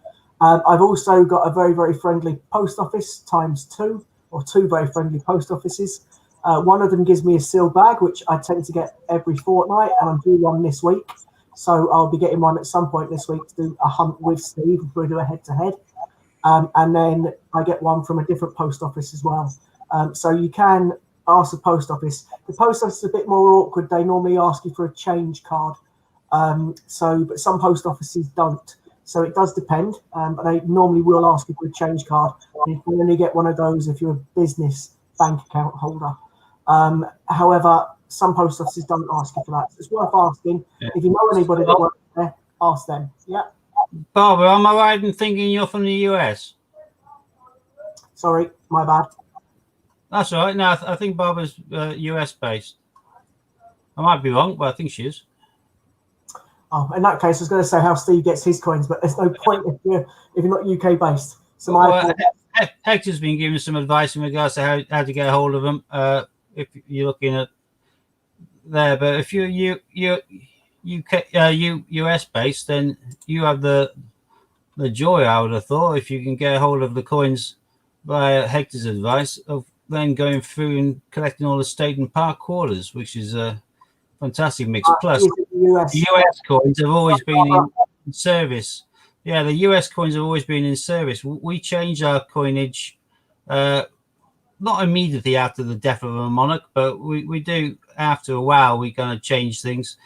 I've also got a very, very friendly post office ×2, or 2 very friendly post offices. One of them gives me a sealed bag, which I tend to get every fortnight, and I'm due one this week. So I'll be getting one at some point this week to do a hunt with Steve if we do a head-to-head. And then I get one from a different post office as well. So you can ask the post office. The post office is a bit more awkward. They normally ask you for a change card. But some post offices don't. So it does depend. But they normally will ask you for a change card. And you can only get one of those if you're a business bank account holder. However, some post offices don't ask you for that. So it's worth asking. Yeah. If you know anybody that works there, ask them. Yeah. Barbara, am I right in thinking you're from the US? Sorry, my bad. That's all right. No, I think Barbara's US based. I might be wrong, but I think she is. Oh, in that case, I was going to say how Steve gets his coins, but there's no point if you're not UK based. So Hector's been giving some advice in regards to how to get a hold of them. If you're looking at there, but if you're US based, then you have the joy, I would have thought, if you can get a hold of the coins via Hector's advice, of then going through and collecting all the state and park quarters, which is a fantastic mix. Plus, the US coins have always been in service. Yeah, the US coins have always been in service. We change our coinage not immediately after the death of a monarch, but we do after a while. We're going to change things.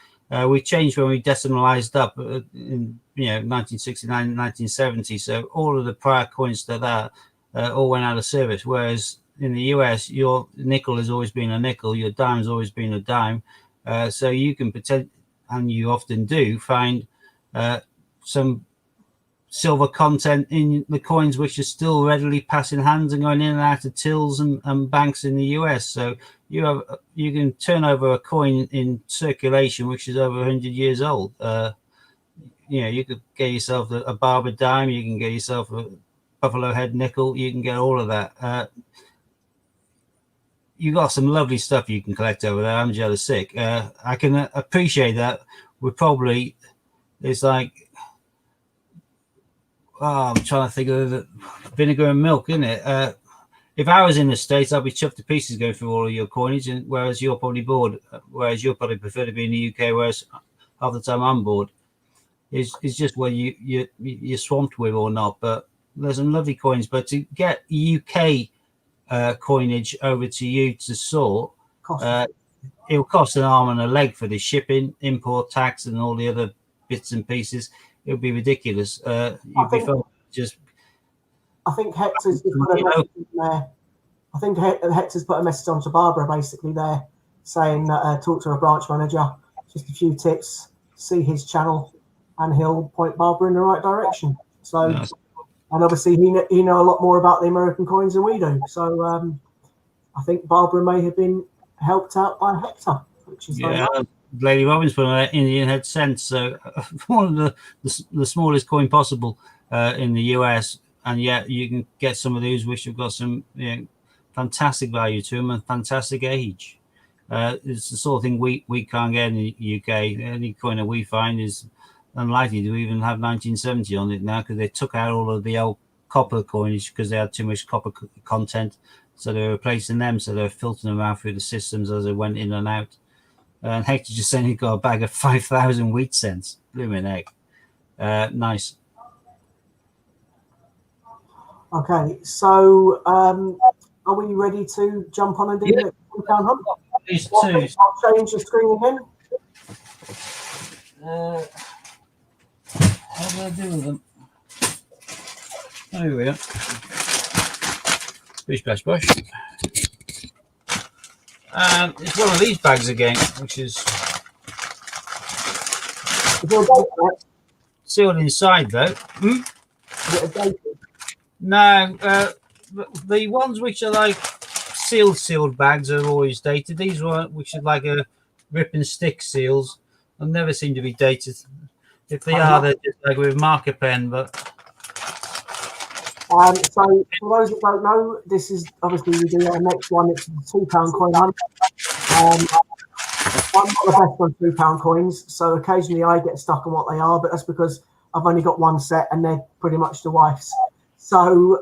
We changed when we decimalized up in 1969, 1970. So all of the prior coins to that all went out of service. Whereas in the US, your nickel has always been a nickel, your dime's always been a dime. So you can pretend, and you often do, find some silver content in the coins which are still readily passing hands and going in and out of tills and banks in the US. So you can turn over a coin in circulation which is over 100 years old. You could get yourself a Barber dime, you can get yourself a Buffalo Head nickel, you can get all of that. You got some lovely stuff you can collect over there. I'm jealous sick. I can appreciate that. It's like, I'm trying to think of the vinegar and milk, isn't it? If I was in the States, I'd be chuffed to pieces going through all of your coinage, and whereas you're probably bored, whereas you'll probably prefer to be in the UK, whereas half the time I'm bored. It's just what you're swamped with or not. But there's some lovely coins. But to get UK coinage over to you to sort, it'll cost an arm and a leg for the shipping, import tax, and all the other bits and pieces. It would be ridiculous. I think Hector's put a message in there. I think Hector's put a message on to Barbara basically there, saying that talk to a branch manager, just a few tips, see his channel, and he'll point Barbara in the right direction. So, and obviously he know a lot more about the American coins than we do. So I think Barbara may have been helped out by Hector, which is Lady Robbins put an Indian head cent, so one of the smallest coin possible in the US, and yet you can get some of these which have got some fantastic value to them and fantastic age. It's the sort of thing we can't get in the UK. Any coin that we find is unlikely to even have 1970 on it now, because they took out all of the old copper coinage because they had too much copper content, so they're replacing them, so they're filtering them out through the systems as they went in and out. And Hector just saying he got a bag of 5,000 wheat cents. Blooming egg. Nice. Okay, so are we ready to jump on and do the down hunt? I'll change the screen again. How do I do with them? Oh, here we are. Bish, bash, bosh. And it's one of these bags again, which is sealed inside, though. No, the ones which are like sealed bags are always dated. These ones, which are like a rip and stick seals, will never seem to be dated. If they are, they're just like with marker pen. But so for those that don't know, this is obviously the next one. It's the £2 coin hunt. I'm not the best on £2 coins, so occasionally I get stuck on what they are, but that's because I've only got one set and they're pretty much the wife's. So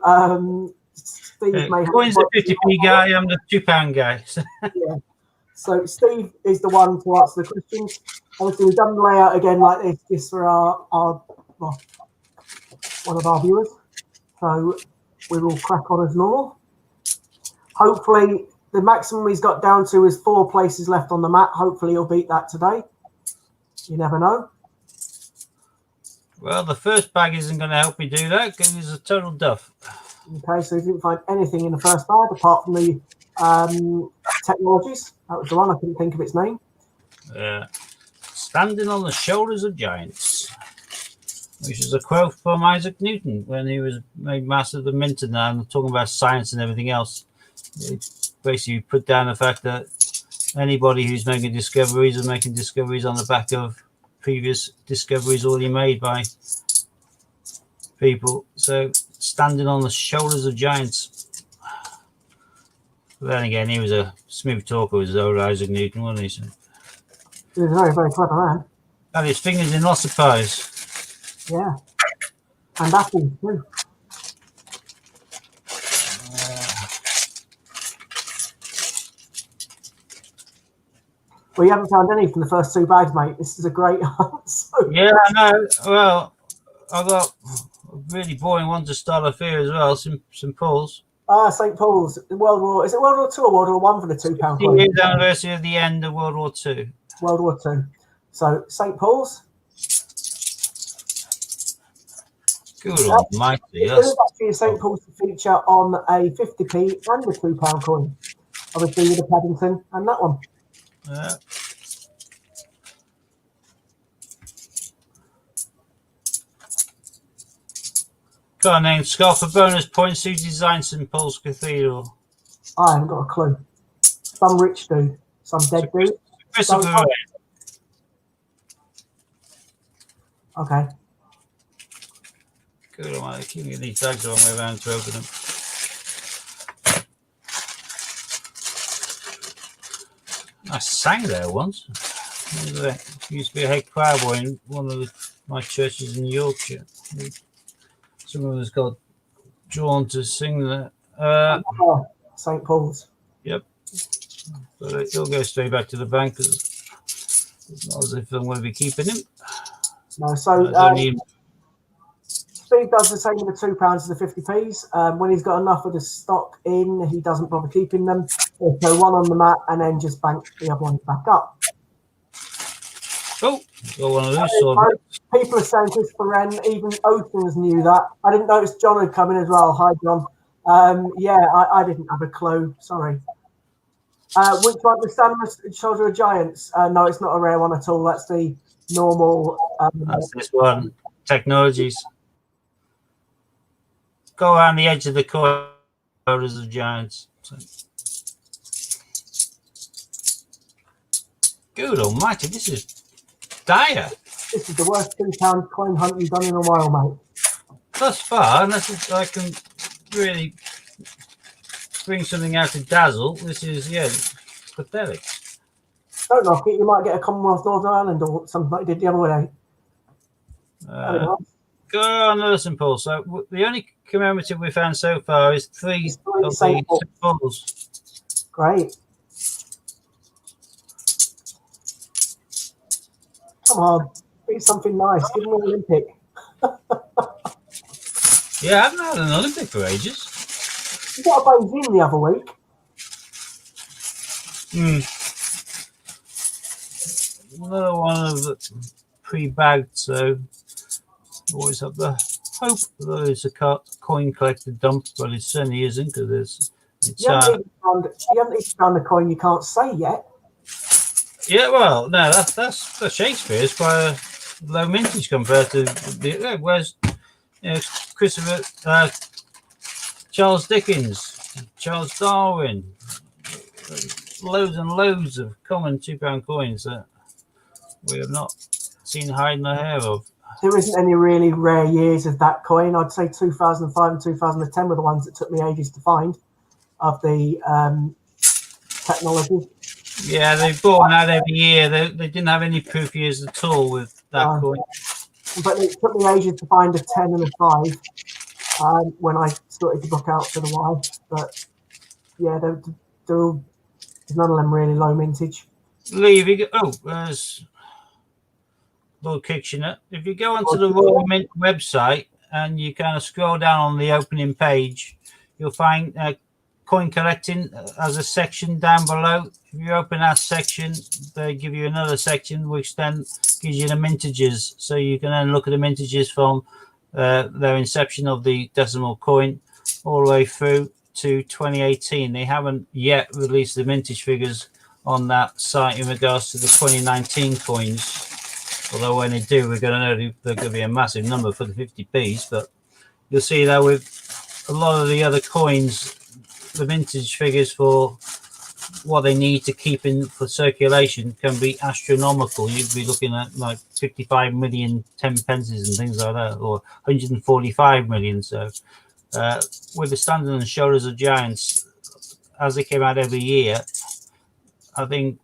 Steve may have coins the 50p guy. I'm the £2 guy. Yeah. So Steve is the one to answer the questions. Obviously, we've done the layout again like this just for our one of our viewers. So we will crack on as normal. Hopefully, the maximum he's got down to is 4 places left on the mat. Hopefully, he'll beat that today. You never know. Well, the first bag isn't going to help me do that because it's a total duff. Okay, so he didn't find anything in the first bag apart from the technologies. That was the one. I couldn't think of its name. Standing on the Shoulders of Giants, which is a quote from Isaac Newton when he was made master of the mint and that, and talking about science and everything else. It basically put down the fact that anybody who's making discoveries is making discoveries on the back of previous discoveries already made by people. So standing on the shoulders of giants. But then again, he was a smooth talker, was old Isaac Newton, wasn't he? So he was a very, very clever man. Had his fingers in lots of pies. Yeah. And apples too. Well, you haven't found any from the first 2 bags, mate. This is a great answer. Yeah, I know. Well, I got a really boring one to start off here as well, St. Paul's. St. Paul's World War. Is it World War II or World War One for the £2 The coin? year anniversary of the end of World War II. World War Two. So St. Paul's. Good almighty. There is actually a St. Paul's to feature on a 50p and a £2 coin. Obviously with the Paddington and that one. Got a name, Scott, for bonus points. Who designed St. Paul's Cathedral? I haven't got a clue. Some rich dude. Some dead dude. Christopher Wren. Okay. Good almighty. Keeping these tags the wrong way around to open them. I sang there once. There used to be a head choir boy in one of my churches in Yorkshire. Someone was got drawn to sing there. St. Paul's. Yep. But he'll go straight back to the bank because it's not as if I'm going to be keeping him. No, so Steve does the same with the £2 as the 50p's. When he's got enough of the stock in, he doesn't bother keeping them. He'll throw one on the mat and then just bank the other one back up. Oh, got one of those. People are saying Christopher Wren, even Oathens knew that. I didn't notice John had come in as well. Hi, John. I didn't have a clue. Sorry. Which one? The Stand Shoulder of Giants? No, it's not a rare one at all. That's the normal. That's this one. Technologies. Go around the edge of the Shoulders of Giants. So. Good almighty, this is dire. This is the worst £2 coin hunt you've done in a while, mate. Thus far, unless I can really bring something out to dazzle, this is, pathetic. Don't knock it, you might get a Commonwealth Northern Ireland or something like you did the other way. Go on, another St. Paul. So the only commemorative we found so far is three of the St. Pauls. Great. Come on, be something nice. Give me an Olympic. Yeah, I haven't had an Olympic for ages. You got a Beijing the other week. Another one of the pre-bagged, so always have the hope that it's a coin collector dump, but it certainly isn't because you haven't even found the coin you can't say yet. Yeah, well, no, that's Shakespeare's by a low mintage compared to where's Christopher, Charles Dickens, Charles Darwin, loads and loads of common £2 coins that we have not seen hide nor hair of. There isn't any really rare years of that coin. I'd say 2005 and 2010 were the ones that took me ages to find of the technology. Yeah, they bought one out every year. They didn't have any proof years at all with that coin. But it took me ages to find a 10 and a 5 when I sorted the book out for the Y. But yeah, they're all, there's none of them really low mintage. Lee, there's Lord Kitchener. If you go onto the Royal Mint website and you kind of scroll down on the opening page, you'll find coin collecting as a section down below. If you open that section, they give you another section which then gives you the mintages, so you can then look at the mintages from their inception of the decimal coin all the way through to 2018. They haven't yet released the mintage figures on that site in regards to the 2019 coins, although when they do, we're going to know there's going to be a massive number for the 50p's. But you'll see that with a lot of the other coins, the vintage figures for what they need to keep in for circulation can be astronomical. You'd be looking at like 55 million 10 pences and things like that, or 145 million. So with the Standard and Shoulders of Giants, as they came out every year, I think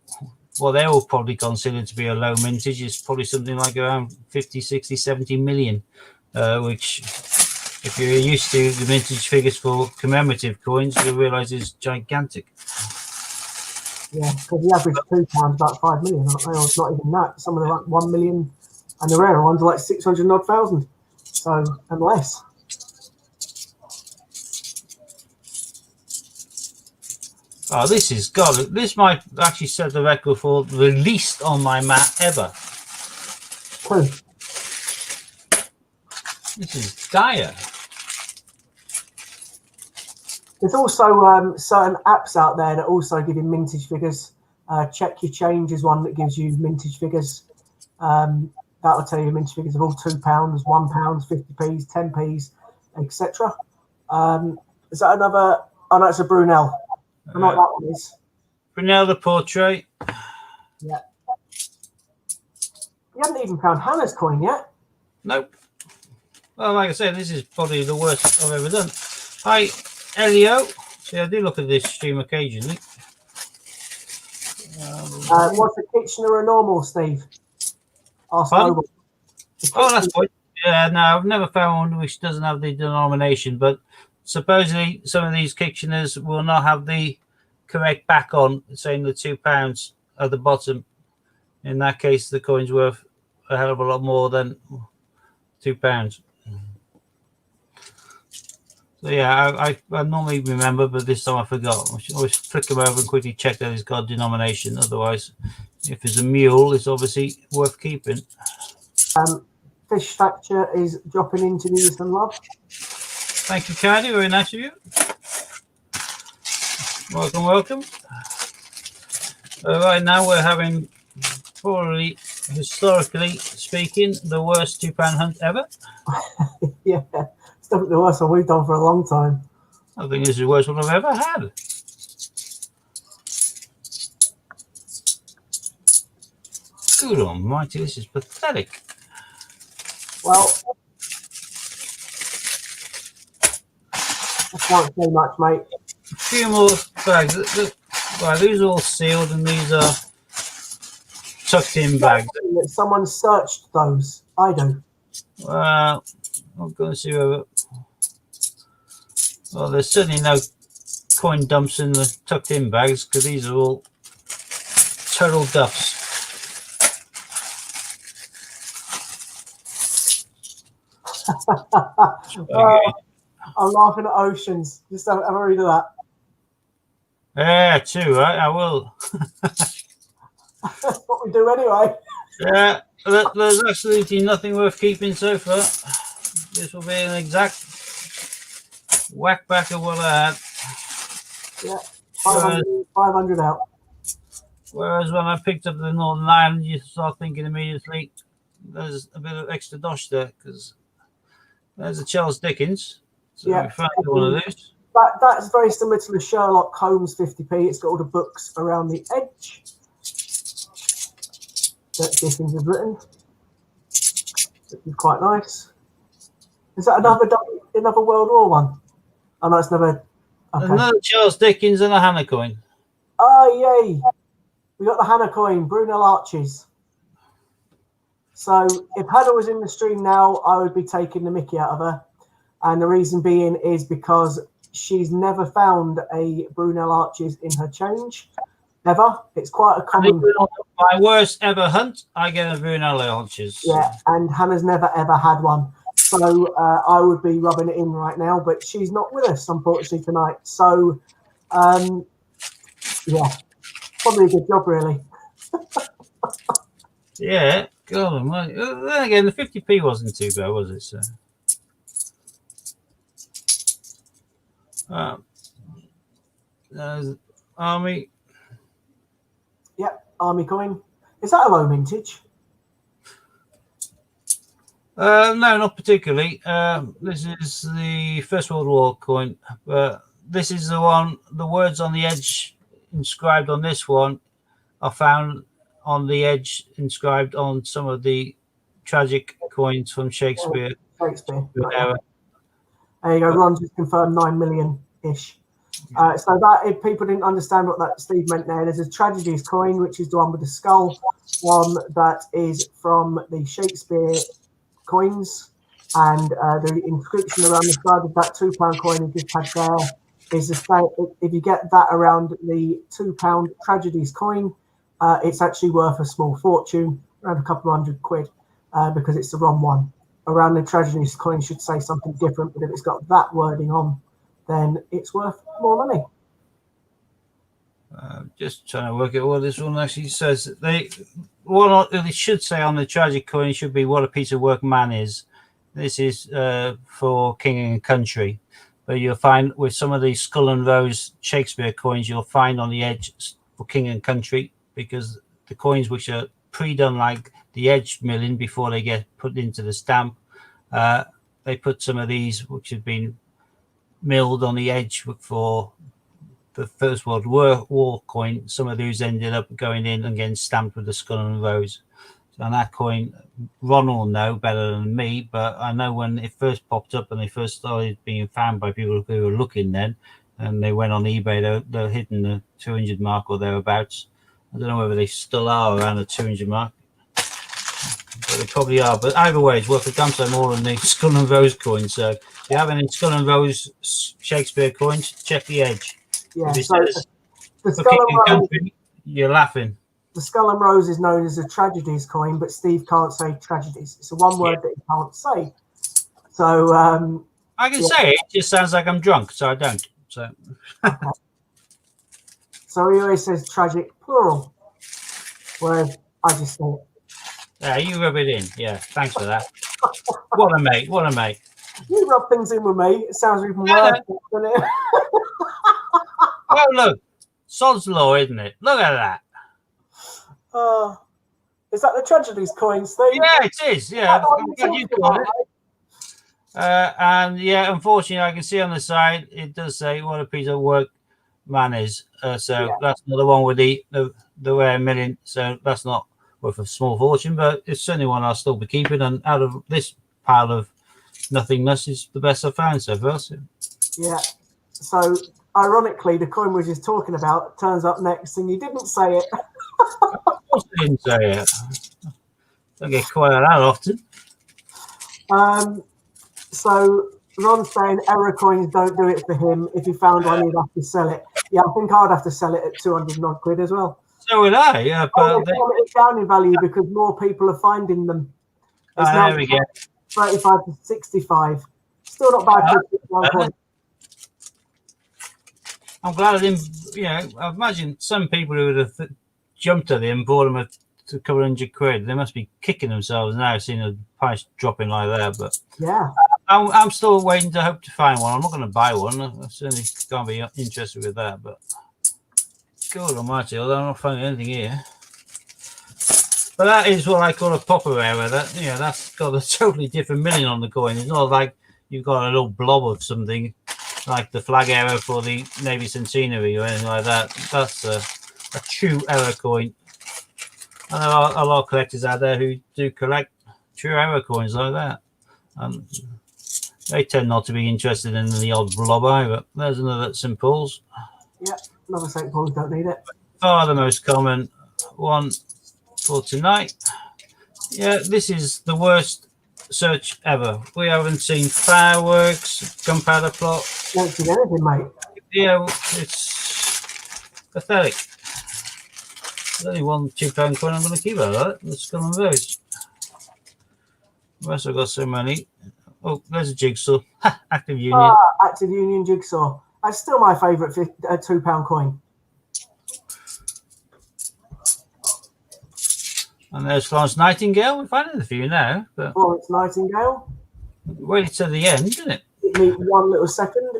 what they will probably consider to be a low mintage is probably something like around 50, 60, 70 million, which if you're used to the vintage figures for commemorative coins, you'll realise is gigantic. Yeah, because the average £2 about 5 million, aren't they? Or it's not even that. Some of them are like 1 million, and the rarer ones are like 600 odd thousand. So, and less. Oh, this is God. This might actually set the record for the least on my mat ever. Cool. This is dire. There's also certain apps out there that also give you mintage figures. Check Your Change is one that gives you mintage figures. That will tell you mintage figures of all £2, £1, 50p's, 10p's, etc. Is that another? Oh, no, it's a Brunel. I know what that one is. Brunel the portrait. Yeah. You haven't even found Hannah's coin yet. Nope. Well, like I said, this is probably the worst I've ever done. Hi, Elio. See, I do look at this stream occasionally. What's a Kitchener or a normal, Steve? Ask Pardon? Noble. Oh, that's good. Yeah, no, I've never found one which doesn't have the denomination, but supposedly some of these Kitcheners will not have the correct back on, saying the £2 at the bottom. In that case, the coin's worth a hell of a lot more than £2. So yeah, I normally remember, but this time I forgot. I should always flick them over and quickly check that it's got denomination. Otherwise, if it's a mule, it's obviously worth keeping. Fish Factor is dropping into you some love. Thank you, Cardi. Very nice of you. Welcome, welcome. Right now we're having probably, historically speaking, the worst £2 hunt ever. Yeah, it's definitely the worst one we've done for a long time. I think this is the worst one I've ever had. Good almighty, this is pathetic. Well, that's not so much, mate. A few more bags. Right, these are all sealed and these are tucked in bags. Someone searched those. I do. I'm going to see whether. Well, there's certainly no coin dumps in the tucked in bags because these are all total duffs. I'm laughing at Oceans. Just have a read of that. Yeah, too, right? I will. That's what we do anyway. Yeah, there's absolutely nothing worth keeping so far. This will be an exact whack back of what I had. Yeah, 500 out. Whereas when I picked up the Northern Ireland, you start thinking immediately there's a bit of extra dosh there because there's a Charles Dickens. So Yeah, we found one of those. That's very similar to the Sherlock Holmes 50p. It's got all the books around the edge that Dickens has written, which is quite nice. Is that another World War one? Oh no, it's never. Okay. Another Charles Dickens and a Hannah coin. Oh yay! We got the Hannah coin, Brunel Arches. So if Hannah was in the stream now, I would be taking the mickey out of her, and the reason being is because she's never found a Brunel Arches in her change, ever. It's quite a common. My worst ever hunt, I get a Brunel Arches. Yeah, and Hannah's never ever had one. So I would be rubbing it in right now, but she's not with us, unfortunately, tonight. So, yeah, probably a good job, really. Yeah, God, then again, the 50p wasn't too bad, was it? So, Army. Yep, Army coin. Is that a low mintage? No, not particularly. This is the First World War coin. This is the one, the words on the edge inscribed on this one are found on the edge inscribed on some of the tragic coins from Shakespeare. Shakespeare. Right. There you go. Ron just confirmed 9 million-ish. So that, if people didn't understand what that Steve meant there, there's a tragedies coin, which is the one with the skull. One that is from the Shakespeare coins, and the inscription around the side of that £2 coin he just had there is the same. If you get that around the £2 tragedies coin, it's actually worth a small fortune, around a couple of £100, because it's the wrong one. Around the tragedies coin should say something different, but if it's got that wording on, then it's worth more money. Just trying to work out what this one actually says. They should say on the tragic coin should be what a piece of work man is. This is for king and country. But you'll find with some of these Skull and Rose Shakespeare coins, you'll find on the edge for king and country, because the coins which are pre-done, like the edge milling before they get put into the stamp, they put some of these which have been milled on the edge for the First World War coin. Some of those ended up going in and getting stamped with the Skull and Rose. And that coin, Ron will know better than me, but I know when it first popped up and they first started being found by people who were looking then, and they went on eBay, they're hitting the 200 mark or thereabouts. I don't know whether they still are around the 200 mark, but they probably are. But either way, it's worth a damn sight more than the Skull and Rose coins. So if you have any Skull and Rose Shakespeare coins, check the edge. Yeah, if it so says, the Skull and Rose, country, you're laughing. The Skull and Rose is known as a tragedies coin, but Steve can't say tragedies. It's a one word that he can't say. So I can say it. It just sounds like I'm drunk, so I don't. So okay. So he always says tragic plural, whereas I just say it. Yeah, you rub it in. Yeah, thanks for that. What a mate. What a mate. You rub things in with me. It sounds even worse, doesn't it? Well, look, sod's law, isn't it? Look at that. Is that the tragedies coin, Steve? Yeah, it is. Yeah, I'm glad you got it. And yeah, unfortunately, I can see on the side it does say what a piece of work man is. So that's another one with the rare million. So that's not worth a small fortune, but it's certainly one I'll still be keeping. And out of this pile of nothingness, is the best I've found so far. So. Yeah. So ironically, the coin we're just talking about turns up next, and you didn't say it. Of course I didn't say it. Don't get quite that often. So Ron's saying error coins don't do it for him. If he found one, he'd have to sell it. Yeah, I think I'd have to sell it at 200 odd quid as well. So would I. Yeah, but it's down in value because more people are finding them. It's now there we go. 35 to 65. Still not bad for one coin. I'm glad I didn't. I imagine some people who would have jumped at it and bought them at a couple £100. They must be kicking themselves now, seeing the price dropping like that. But yeah, I'm still waiting to hope to find one. I'm not going to buy one. I certainly can't be interested with that. But God Almighty, although I'm not finding anything here. But that is what I call a popper error. That's got a totally different meaning on the coin. It's not like you've got a little blob of something like the flag error for the Navy Centenary or anything like that. That's a true error coin. And there are a lot of collectors out there who do collect true error coins like that. And they tend not to be interested in the odd blob either. There's another St. Paul's. Yeah, another St. Paul's, don't need it. Far the most common one for tonight. Yeah, this is the worst search ever. We haven't seen fireworks, gunpowder plot. Don't see anything, mate. Yeah, it's pathetic. There's only one £2 coin I'm going to keep out of that. Let's go on those. Unless I've got so many. Oh, there's a jigsaw. Active Union. Active Union jigsaw. That's still my favourite £2 coin. And there's Florence Nightingale. We're finding a few now. But Florence Nightingale. wait to the end, isn't it? Give me 1 little second.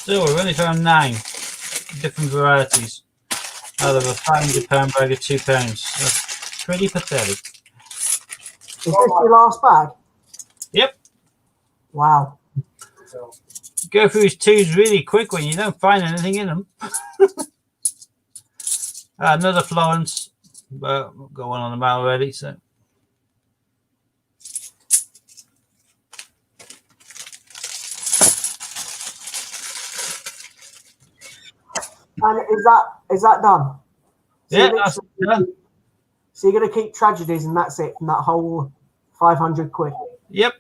Still, we've only found 9 different varieties out of a £500 bag of £2. That's pretty pathetic. Is this your last bag? Yep. Wow. Go through his twos really quick when you don't find anything in them. Another Florence, but I've got one on the mail already. So. And is that done? So Yeah, that's done. So you're going to keep tragedies and that's it from that whole 500 quid? Yep.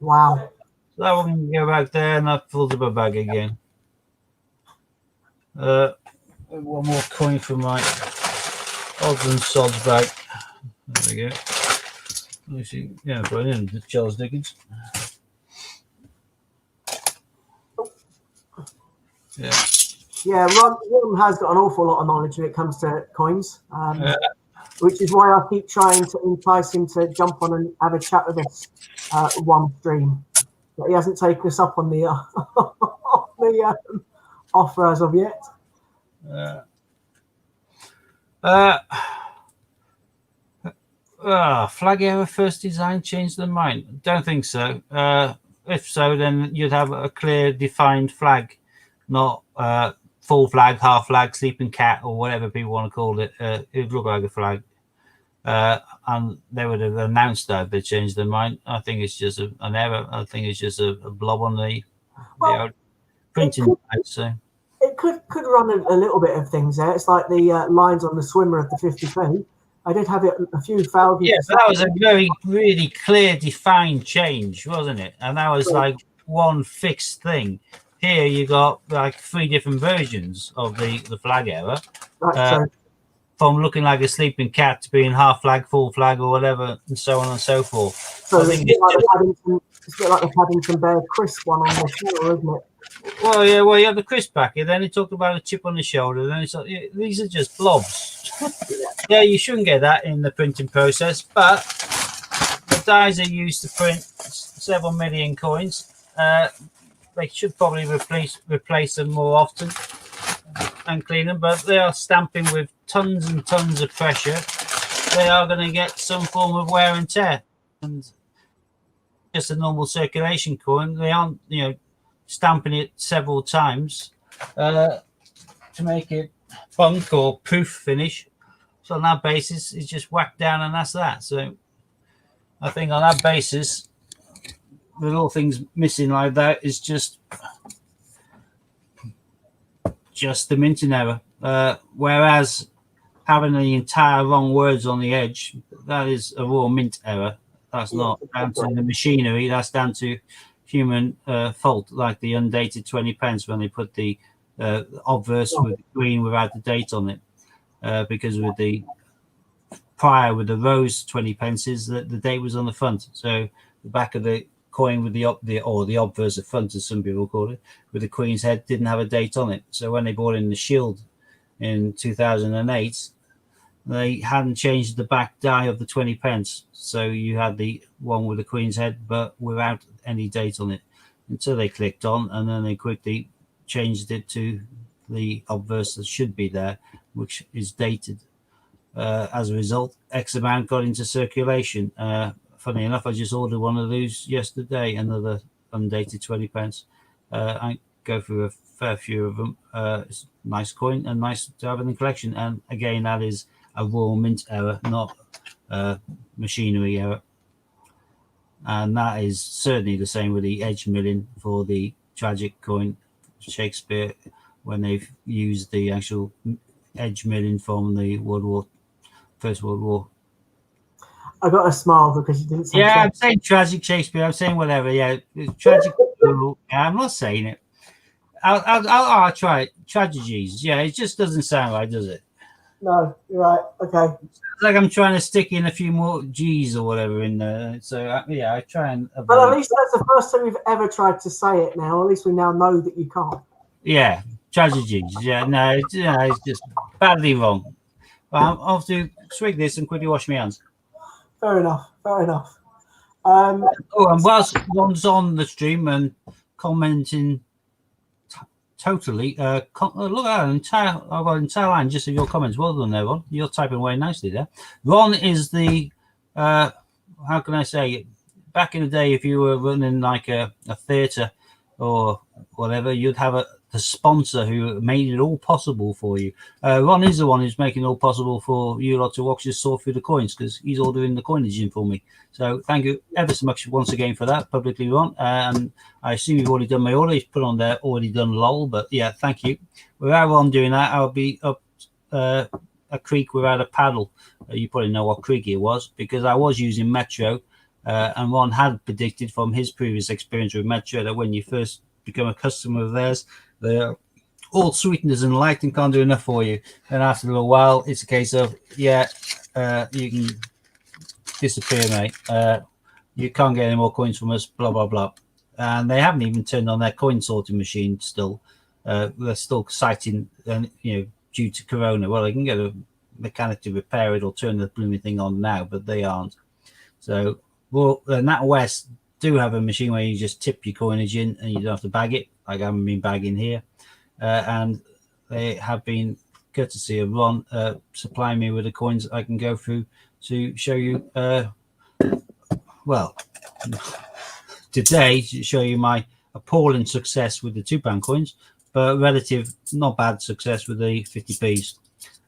Wow. So that one can go back there and that fills up a bag again. One more coin for my odds and sods bag. There we go. Yeah, brilliant, Charles Dickens. Yeah. Yeah, Ron has got an awful lot of knowledge when it comes to coins, which is why I keep trying to entice him to jump on and have a chat with us one stream. But he hasn't taken us up on the offer as of yet. Flag error first design changed their mind? Don't think so. If so, then you'd have a clear, defined flag, not full flag, half flag, sleeping cat, or whatever people want to call it. It would look like a flag. And they would have announced that they changed their mind. I think it's just an error. I think it's just a blob on the printing page. So it could run a little bit of things there. It's like the lines on the swimmer of the 50p. I did have it a few foul. Yeah, but that was a very really clear, defined change, wasn't it? And that was like one fixed thing. Here you got like 3 different versions of the flag error. From looking like a sleeping cat to being half flag, full flag, or whatever, and so on and so forth. So it's a bit like the Paddington Bear crisp one on the shoulder, isn't it? Well, yeah, well, you have the crisp back here. Then he talked about a chip on the shoulder. Then it's like, yeah, these are just blobs. Yeah, you shouldn't get that in the printing process, but the dies are used to print several million coins. They should probably replace them more often and clean them, but they are stamping with tons and tons of pressure. They are going to get some form of wear and tear, and just a normal circulation coin. They aren't, stamping it several times to make it bunk or poof finish. So on that basis, it's just whacked down, and that's that. So I think on that basis, the little things missing like that is just the minting error. Whereas having the entire wrong words on the edge, that is a raw mint error. That's not down to the machinery. That's down to human fault, like the undated 20p when they put the obverse with green without the date on it. Because with the prior with the rose 20p, the date was on the front. So the back of the coin with the obverse, the front, as some people call it, with the Queen's head didn't have a date on it. So when they brought in the shield in 2008, they hadn't changed the back die of the 20p. So you had the one with the Queen's head, but without any date on it until they clicked on, and then they quickly changed it to the obverse that should be there, which is dated. As a result, X amount got into circulation. Funny enough, I just ordered one of those yesterday, another undated 20p. I go through a fair few of them. It's a nice coin and nice to have in the collection. And again, that is a raw mint error, not machinery error. And that is certainly the same with the edge milling for the tragic coin Shakespeare, when they've used the actual edge milling from the First World War. I got a smile because you didn't say. Yeah, I'm saying tragic Shakespeare. I'm saying whatever. Yeah, tragic. Yeah, I'm not saying it. I'll try it. Tragedies. Yeah, it just doesn't sound right, does it? No, you're right. Okay. It's like I'm trying to stick in a few more G's or whatever in there. So yeah, I try and. But at least that's the first time we've ever tried to say it. Now, at least we now know that you can't. Yeah, tragedies. Yeah, no, it's just badly wrong. Well, I'll have to swig this and quickly wash my hands. Fair enough. And whilst one's on the stream and commenting totally, look at that, I've got an entire line just of your comments. Well done there, Ron. You're typing away nicely there. Ron is the, how can I say, back in the day, if you were running like a theatre or whatever, you'd have the sponsor who made it all possible for you. Ron is the one who's making it all possible for you lot to watch us sort through the coins, because he's all doing the coinage in for me. So thank you ever so much once again for that publicly, Ron. And I assume you've already done my order. He's put on there, already done lol, but yeah, thank you. Without Ron doing that, I'll be up a creek without a paddle. You probably know what creek it was, because I was using Metro, and Ron had predicted from his previous experience with Metro that when you first become a customer of theirs, they're all sweeteners and light and can't do enough for you. And after a little while, it's a case of, you can disappear, mate. You can't get any more coins from us, blah, blah, blah. And they haven't even turned on their coin sorting machine still. They're still citing, due to Corona. Well, they can get a mechanic to repair it or turn the blooming thing on now, but they aren't. So, well, NatWest do have a machine where you just tip your coinage in and you don't have to bag it, like I haven't been bagging here. And they have been, courtesy of Ron, supplying me with the coins I can go through to show you, today, to show you my appalling success with the £2 coins, but relative, not bad success with the 50p's.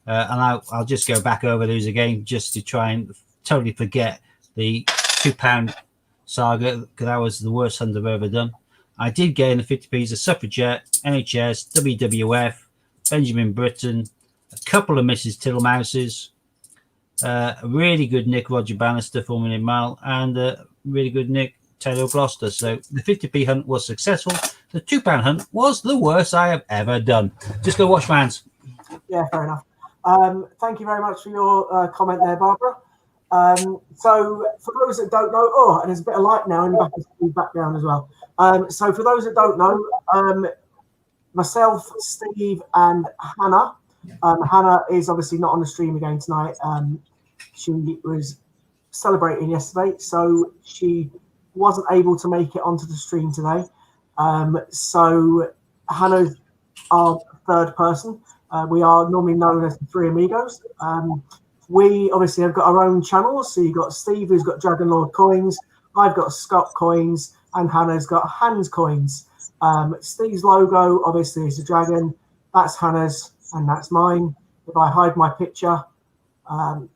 And I'll just go back over those again just to try and totally forget the £2 saga, because that was the worst hunt I've ever done. I did get in the 50p's a Suffragette, NHS, WWF, Benjamin Britten, a couple of Mrs. Tittlehouses, a really good Nick Roger Bannister for £1 Million Mile, and a really good Nick Taylor Gloucester. So the 50p hunt was successful. The £2 hunt was the worst I have ever done. Just go wash my hands. Yeah, fair enough. Thank you very much for your comment there, Barbara. So for those that don't know, and there's a bit of light now in the background as well. So for those that don't know, myself, Steve, and Hannah. Hannah is obviously not on the stream again tonight. She was celebrating yesterday, so she wasn't able to make it onto the stream today. So Hannah's our third person. We are normally known as the Three Amigos. We obviously have got our own channels. So you've got Steve, who's got Dragon Lord coins. I've got Scott coins, and Hannah's got Hans coins. Steve's logo obviously is a dragon. That's Hannah's, and that's mine. If I hide my picture, I'm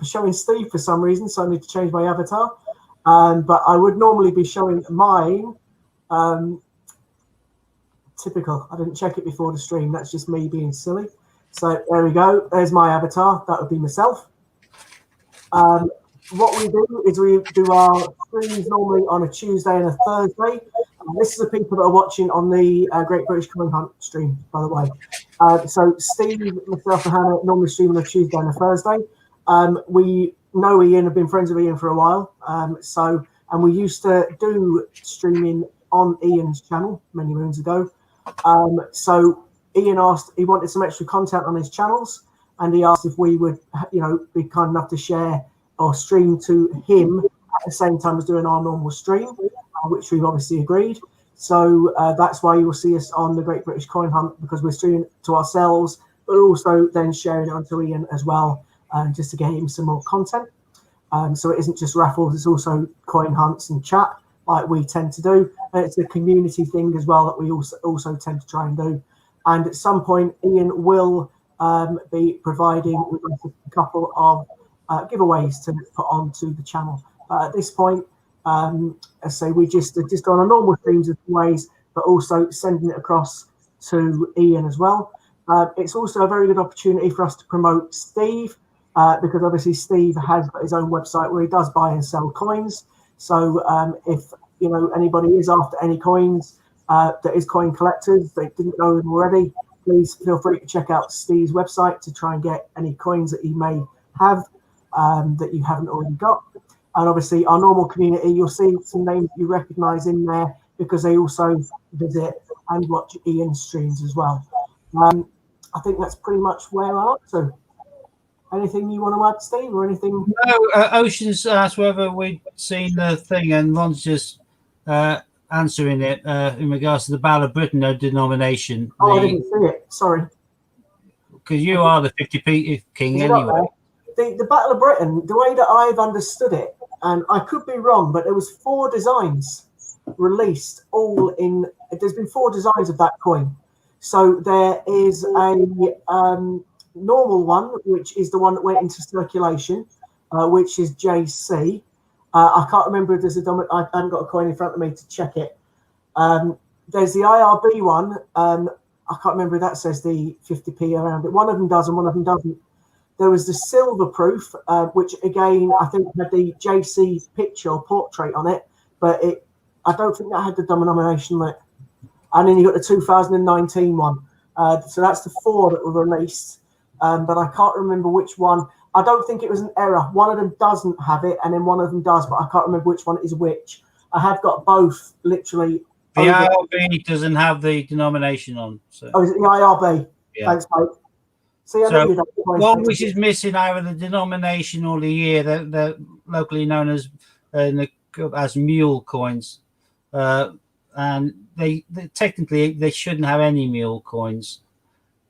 showing Steve for some reason, so I need to change my avatar. But I would normally be showing mine. Typical. I didn't check it before the stream. That's just me being silly. So there we go. There's my avatar. That would be myself. What we do is we do our streams normally on a Tuesday and a Thursday. This is the people that are watching on the Great British Coin Hunt stream, by the way. So Steve, myself, and Hannah normally stream on a Tuesday and a Thursday. We know Ian, have been friends with Ian for a while. And we used to do streaming on Ian's channel many moons ago. So Ian asked, he wanted some extra content on his channels, and he asked if we would, be kind enough to share or stream to him at the same time as doing our normal stream, which we've obviously agreed. So that's why you will see us on the Great British Coin Hunt, because we're streaming to ourselves, but also then sharing it onto Ian as well, just to get him some more content. So it isn't just raffles, it's also coin hunts and chat like we tend to do. And it's a community thing as well that we also tend to try and do. And at some point, Ian will be providing with us a couple of giveaways to put onto the channel. At this point, I say we just on a normal streams of ways, but also sending it across to Ian as well. It's also a very good opportunity for us to promote Steve, because obviously Steve has got his own website where he does buy and sell coins. So if anybody is after any coins, that is coin collectors, they didn't know them already, please feel free to check out Steve's website to try and get any coins that he may have that you haven't already got. And obviously our normal community, you'll see some names you recognize in there because they also visit and watch Ian's streams as well. I think that's pretty much where I'm up to. Anything you want to add, Steve, or anything? No, Ocean's asked whether we'd seen the thing, and Ron's just answering it in regards to the Battle of Britain, no denomination. I didn't see it. Sorry. Because you are the 50p king anyway. The Battle of Britain, the way that I've understood it, and I could be wrong, but there was 4 designs released, all in. There's been 4 designs of that coin. So there is a normal one, which is the one that went into circulation, which is JC. I can't remember if there's a dominant. I haven't got a coin in front of me to check it. There's the IRB one. I can't remember if that says the 50p around it. One of them does and one of them doesn't. There was the silver proof, which again I think had the JC picture or portrait on it, but I don't think that had the denomination on it. And then you got the 2019 one. So that's the 4 that were released. But I can't remember which one. I don't think it was an error. One of them doesn't have it, and then one of them does, but I can't remember which one is which. I have got both literally. The IRB doesn't have the denomination on. So. Oh, is it the IRB? Yeah. Thanks, mate. See, So one which is missing either the denomination or the year. They're locally known as mule coins, and they technically they shouldn't have any mule coins.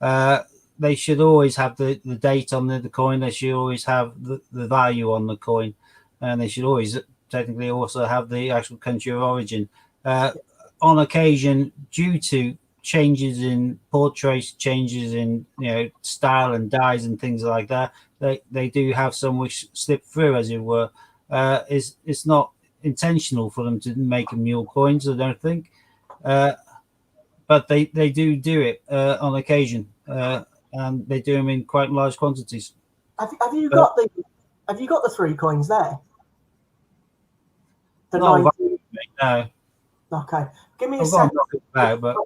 They should always have the date on the coin. They should always have the value on the coin, and they should always technically also have the actual country of origin. On occasion, due to changes in portraits, changes in style and dyes and things like that, they do have some which slip through, as it were. It's not intentional for them to make mule coins, I don't think, but they do it on occasion, and they do them in quite large quantities. Have you got the 3 coins there? No. Okay, give me a second. But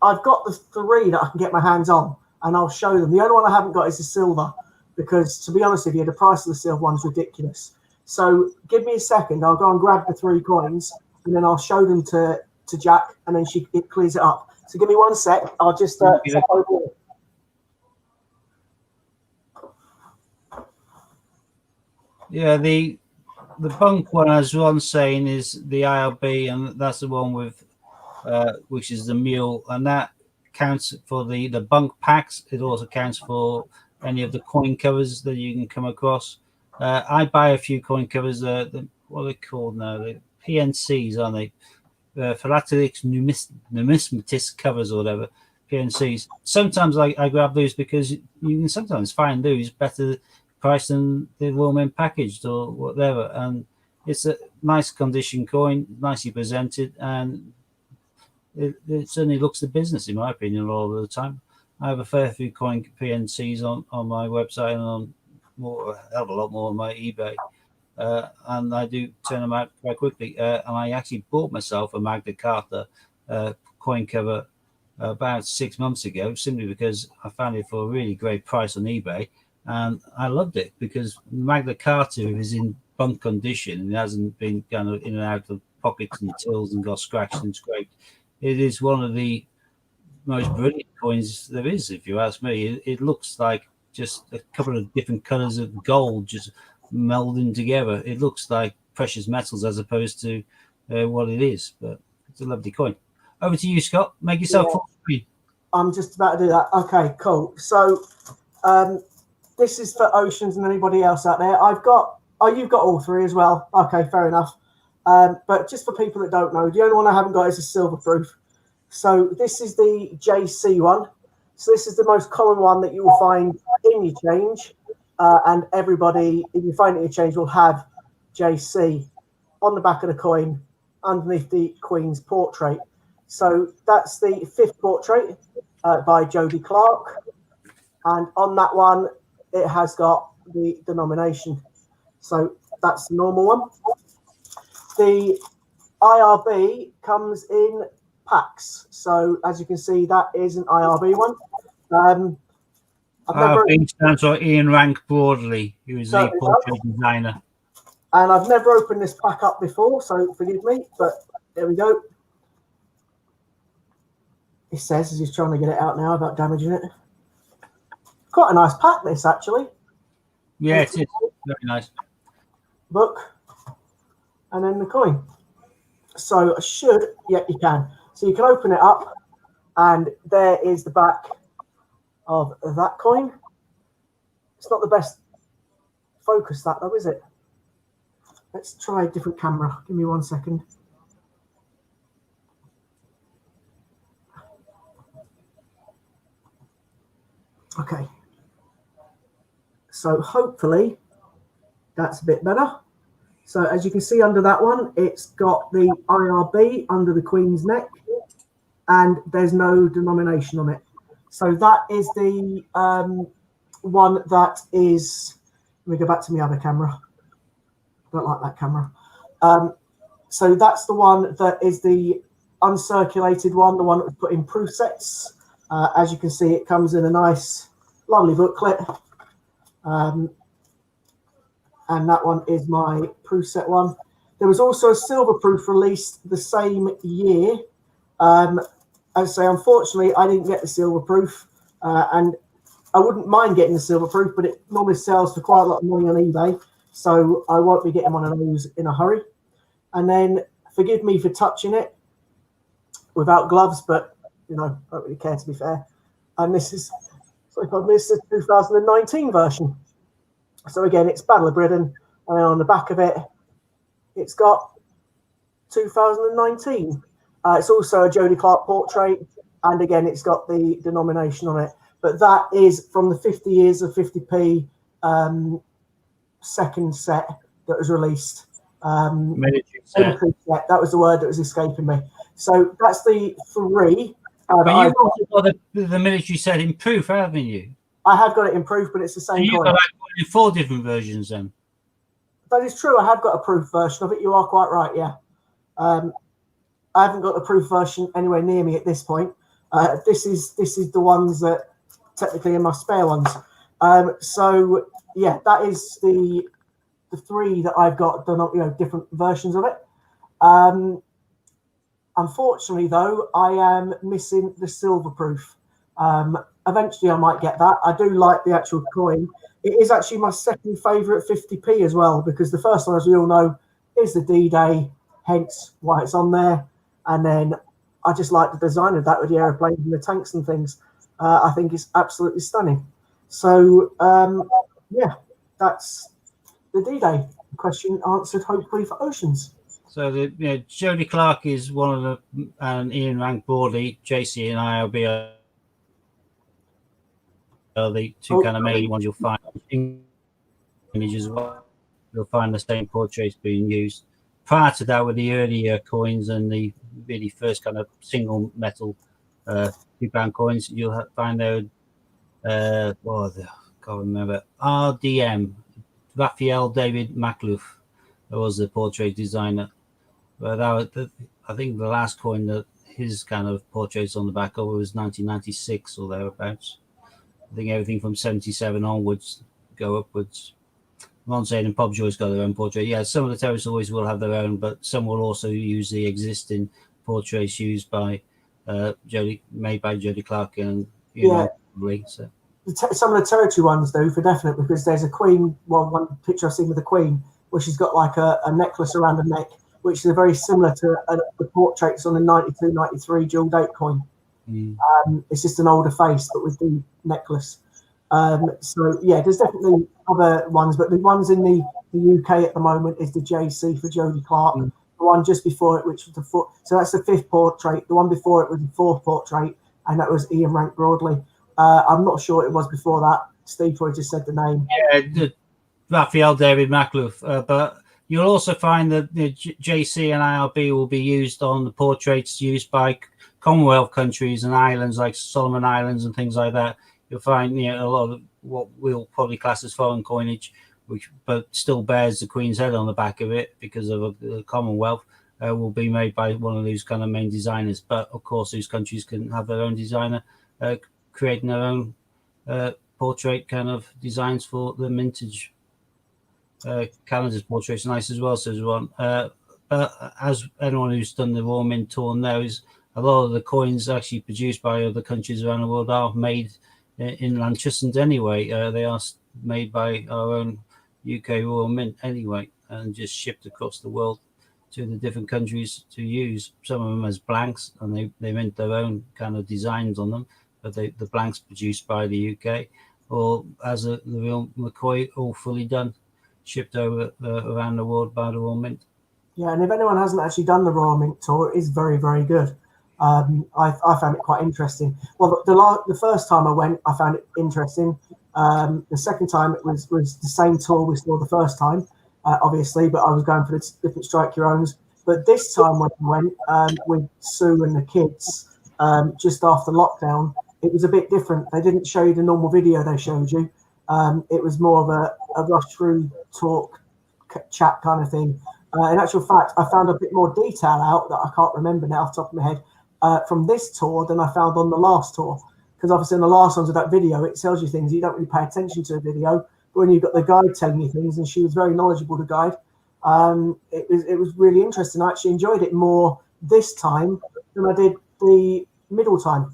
I've got the 3 that I can get my hands on, and I'll show them. The only one I haven't got is the silver, because to be honest with you, the price of the silver one's ridiculous. So give me a second. I'll go and grab the 3 coins, and then I'll show them to Jack, and then it clears it up. So give me 1 sec. I'll just step over here. Yeah, the bunk one, as Ron's saying, is the IRB, and that's the one with which is the mule, and that counts for the bunk packs. It also counts for any of the coin covers that you can come across. I buy a few coin covers. What are they called now? The PNCs, aren't they? Philatelic numismatist covers or whatever. PNCs. Sometimes I grab those because you can sometimes find those better price than the Royal Mint packaged or whatever, and it's a nice condition coin, nicely presented, and it certainly looks the business, in my opinion, all of the time. I have a fair few coin PNCs on my website and on a hell of a lot more on my eBay, and I do turn them out quite quickly. And I actually bought myself a Magna Carta coin cover about 6 months ago, simply because I found it for a really great price on eBay. And I loved it because Magna Carta is in bunk condition and it hasn't been kind of in and out of pockets and tills and got scratched and scraped. It is one of the most brilliant coins there is, if you ask me. It looks like just a couple of different colors of gold just melding together. It looks like precious metals as opposed to what it is, but it's a lovely coin. Over to you, Scott. Make yourself full screen. I'm just about to do that. Okay, cool. So, this is for Oceans and anybody else out there. You've got all 3 as well. Okay, fair enough. But just for people that don't know, the only one I haven't got is a silver proof. So this is the JC one. So this is the most common one that you will find in your change. And everybody, if you find it in your change, will have JC on the back of the coin underneath the Queen's portrait. So that's the 5th portrait by Jodie Clark. And on that one, it has got the denomination. So that's the normal one. The IRB comes in packs. So as you can see, that is an IRB one. IRB stands for Ian Rank Broadley, who is the portrait designer. And I've never opened this pack up before, so forgive me, but there we go. He says as he's trying to get it out now about damaging it. Quite a nice pack, this, actually. Yeah, it is. Very nice. Book. And then the coin. So you can. So you can open it up, and there is the back of that coin. It's not the best focus, that, though, is it? Let's try a different camera. Give me 1 second. Okay. So hopefully that's a bit better. So as you can see under that one, it's got the IRB under the Queen's neck and there's no denomination on it. So that is the one that is, let me go back to my other camera. Don't like that camera. So that's the one that is the uncirculated one, the one that was put in proof sets. As you can see, it comes in a nice, lovely booklet. and that one is my proof set one. There was also a silver proof released the same year. As I say, unfortunately, I didn't get the silver proof, and I wouldn't mind getting the silver proof, but it normally sells for quite a lot of money on eBay, so I won't be getting one of those in a hurry. And then, forgive me for touching it without gloves, but you know, I don't really care, to be fair. And this is, this is the 2019 version. So again, it's Battle of Britain, and on the back of it, it's got 2019. It's also a Jodie Clark portrait, and again, it's got the denomination on it. But that is from the 50 years of 50p second set that was released. Military set. That was the word that was escaping me. So that's the three. But you've also got the military set in proof, haven't you? I have got it in proof, but it's the same You've coin. got like 4 different versions then. That is true. I have got a proof version of it. You are quite right, yeah. I haven't got the proof version anywhere near me at this point. This is the ones that technically are my spare ones. So yeah, that is the 3 that I've got done, you know, different versions of it. Unfortunately, though, I am missing the silver proof. Eventually, I might get that. I do like the actual coin. It is actually my second favourite 50p as well, because the first one, as we all know, is the D-Day, hence why it's on there. And then I just like the design of that with the aeroplanes and the tanks and things. I think it's absolutely stunning. So, yeah, that's the D-Day question answered, hopefully, for Oceans. So Jodie Clark is one of the, and Ian Rank broadly, JC and ILB are the 2 kind of main ones you'll find in images as well. You'll find the same portraits being used. Prior to that, with the earlier coins and the really first kind of single metal £2 coins, you'll find there. I can't remember. RDM, Raphael David Makhlouf, that was the portrait designer. But I think the last coin that his kind of portraits on the back of was 1996 or thereabouts. I think everything from 77 onwards go upwards. I'm not saying Pobjoy's got their own portrait. Yeah, some of the Terrorsaurs will have their own, but some will also use the existing portraits used by made by Jodie Clark and probably. So some of the territory ones do for definite, because there's a queen. Well, one picture I've seen with the queen, where she's got like a necklace around her neck, which is very similar to the portraits on the 92, 93 dual date coin. It's just an older face, but with the necklace. So yeah, there's definitely other ones, but the ones in the UK at the moment is the JC for Jodie Clark. The one just before it, which was the 4th, so that's the 5th portrait. The one before it was the 4th portrait, and that was Ian Rank Broadley. I'm not sure it was before that. Steve probably just said the name. Yeah, Raphael David Makhlouf. But you'll also find that the JC and IRB will be used on the portraits used by Commonwealth countries and islands like Solomon Islands and things like that. You'll find a lot of what we'll probably class as foreign coinage, but still bears the Queen's head on the back of it because of the Commonwealth, will be made by one of those kind of main designers. But of course, those countries can have their own designer creating their own portrait kind of designs for the mintage. Canada's portrait's nice as well, says one. But as anyone who's done the Royal Mint tour knows, a lot of the coins actually produced by other countries around the world are made in Lanchesund anyway. They are made by our own UK Royal Mint anyway, and just shipped across the world to the different countries to use. Some of them as blanks, and they mint their own kind of designs on them, but the blanks produced by the UK, or as the real McCoy, all fully done, shipped over around the world by the Royal Mint. Yeah, and if anyone hasn't actually done the Royal Mint tour, it is very, very good. I found it quite interesting. Well, the first time I went, I found it interesting. The second time it was the same tour we saw the first time, obviously, but I was going for the different Strike Your Owns. But this time when I went with Sue and the kids, just after lockdown, it was a bit different. They didn't show you the normal video they showed you. It was more of a rush through talk chat kind of thing. In actual fact, I found a bit more detail out that I can't remember now off the top of my head from this tour than I found on the last tour. Because obviously in the last ones of that video, it tells you things. You don't really pay attention to the video. when you've got the guide telling you things, and she was very knowledgeable, the guide. It was really interesting. I actually enjoyed it more this time than I did the middle time.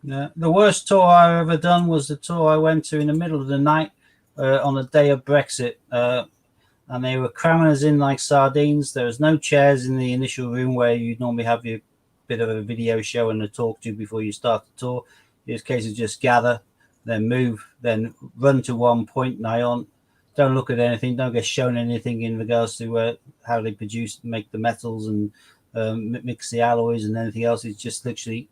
Yeah, the worst tour I ever done was the tour I went to in the middle of the night on the day of Brexit, and they were cramming us in like sardines. There was no chairs in the initial room where you'd normally have your bit of a video show and a talk to before you start the tour. It was a case of just gather, then move, then run to one point, nigh on. Don't look at anything, don't get shown anything in regards to how they make the metals and mix the alloys and anything else. It's just literally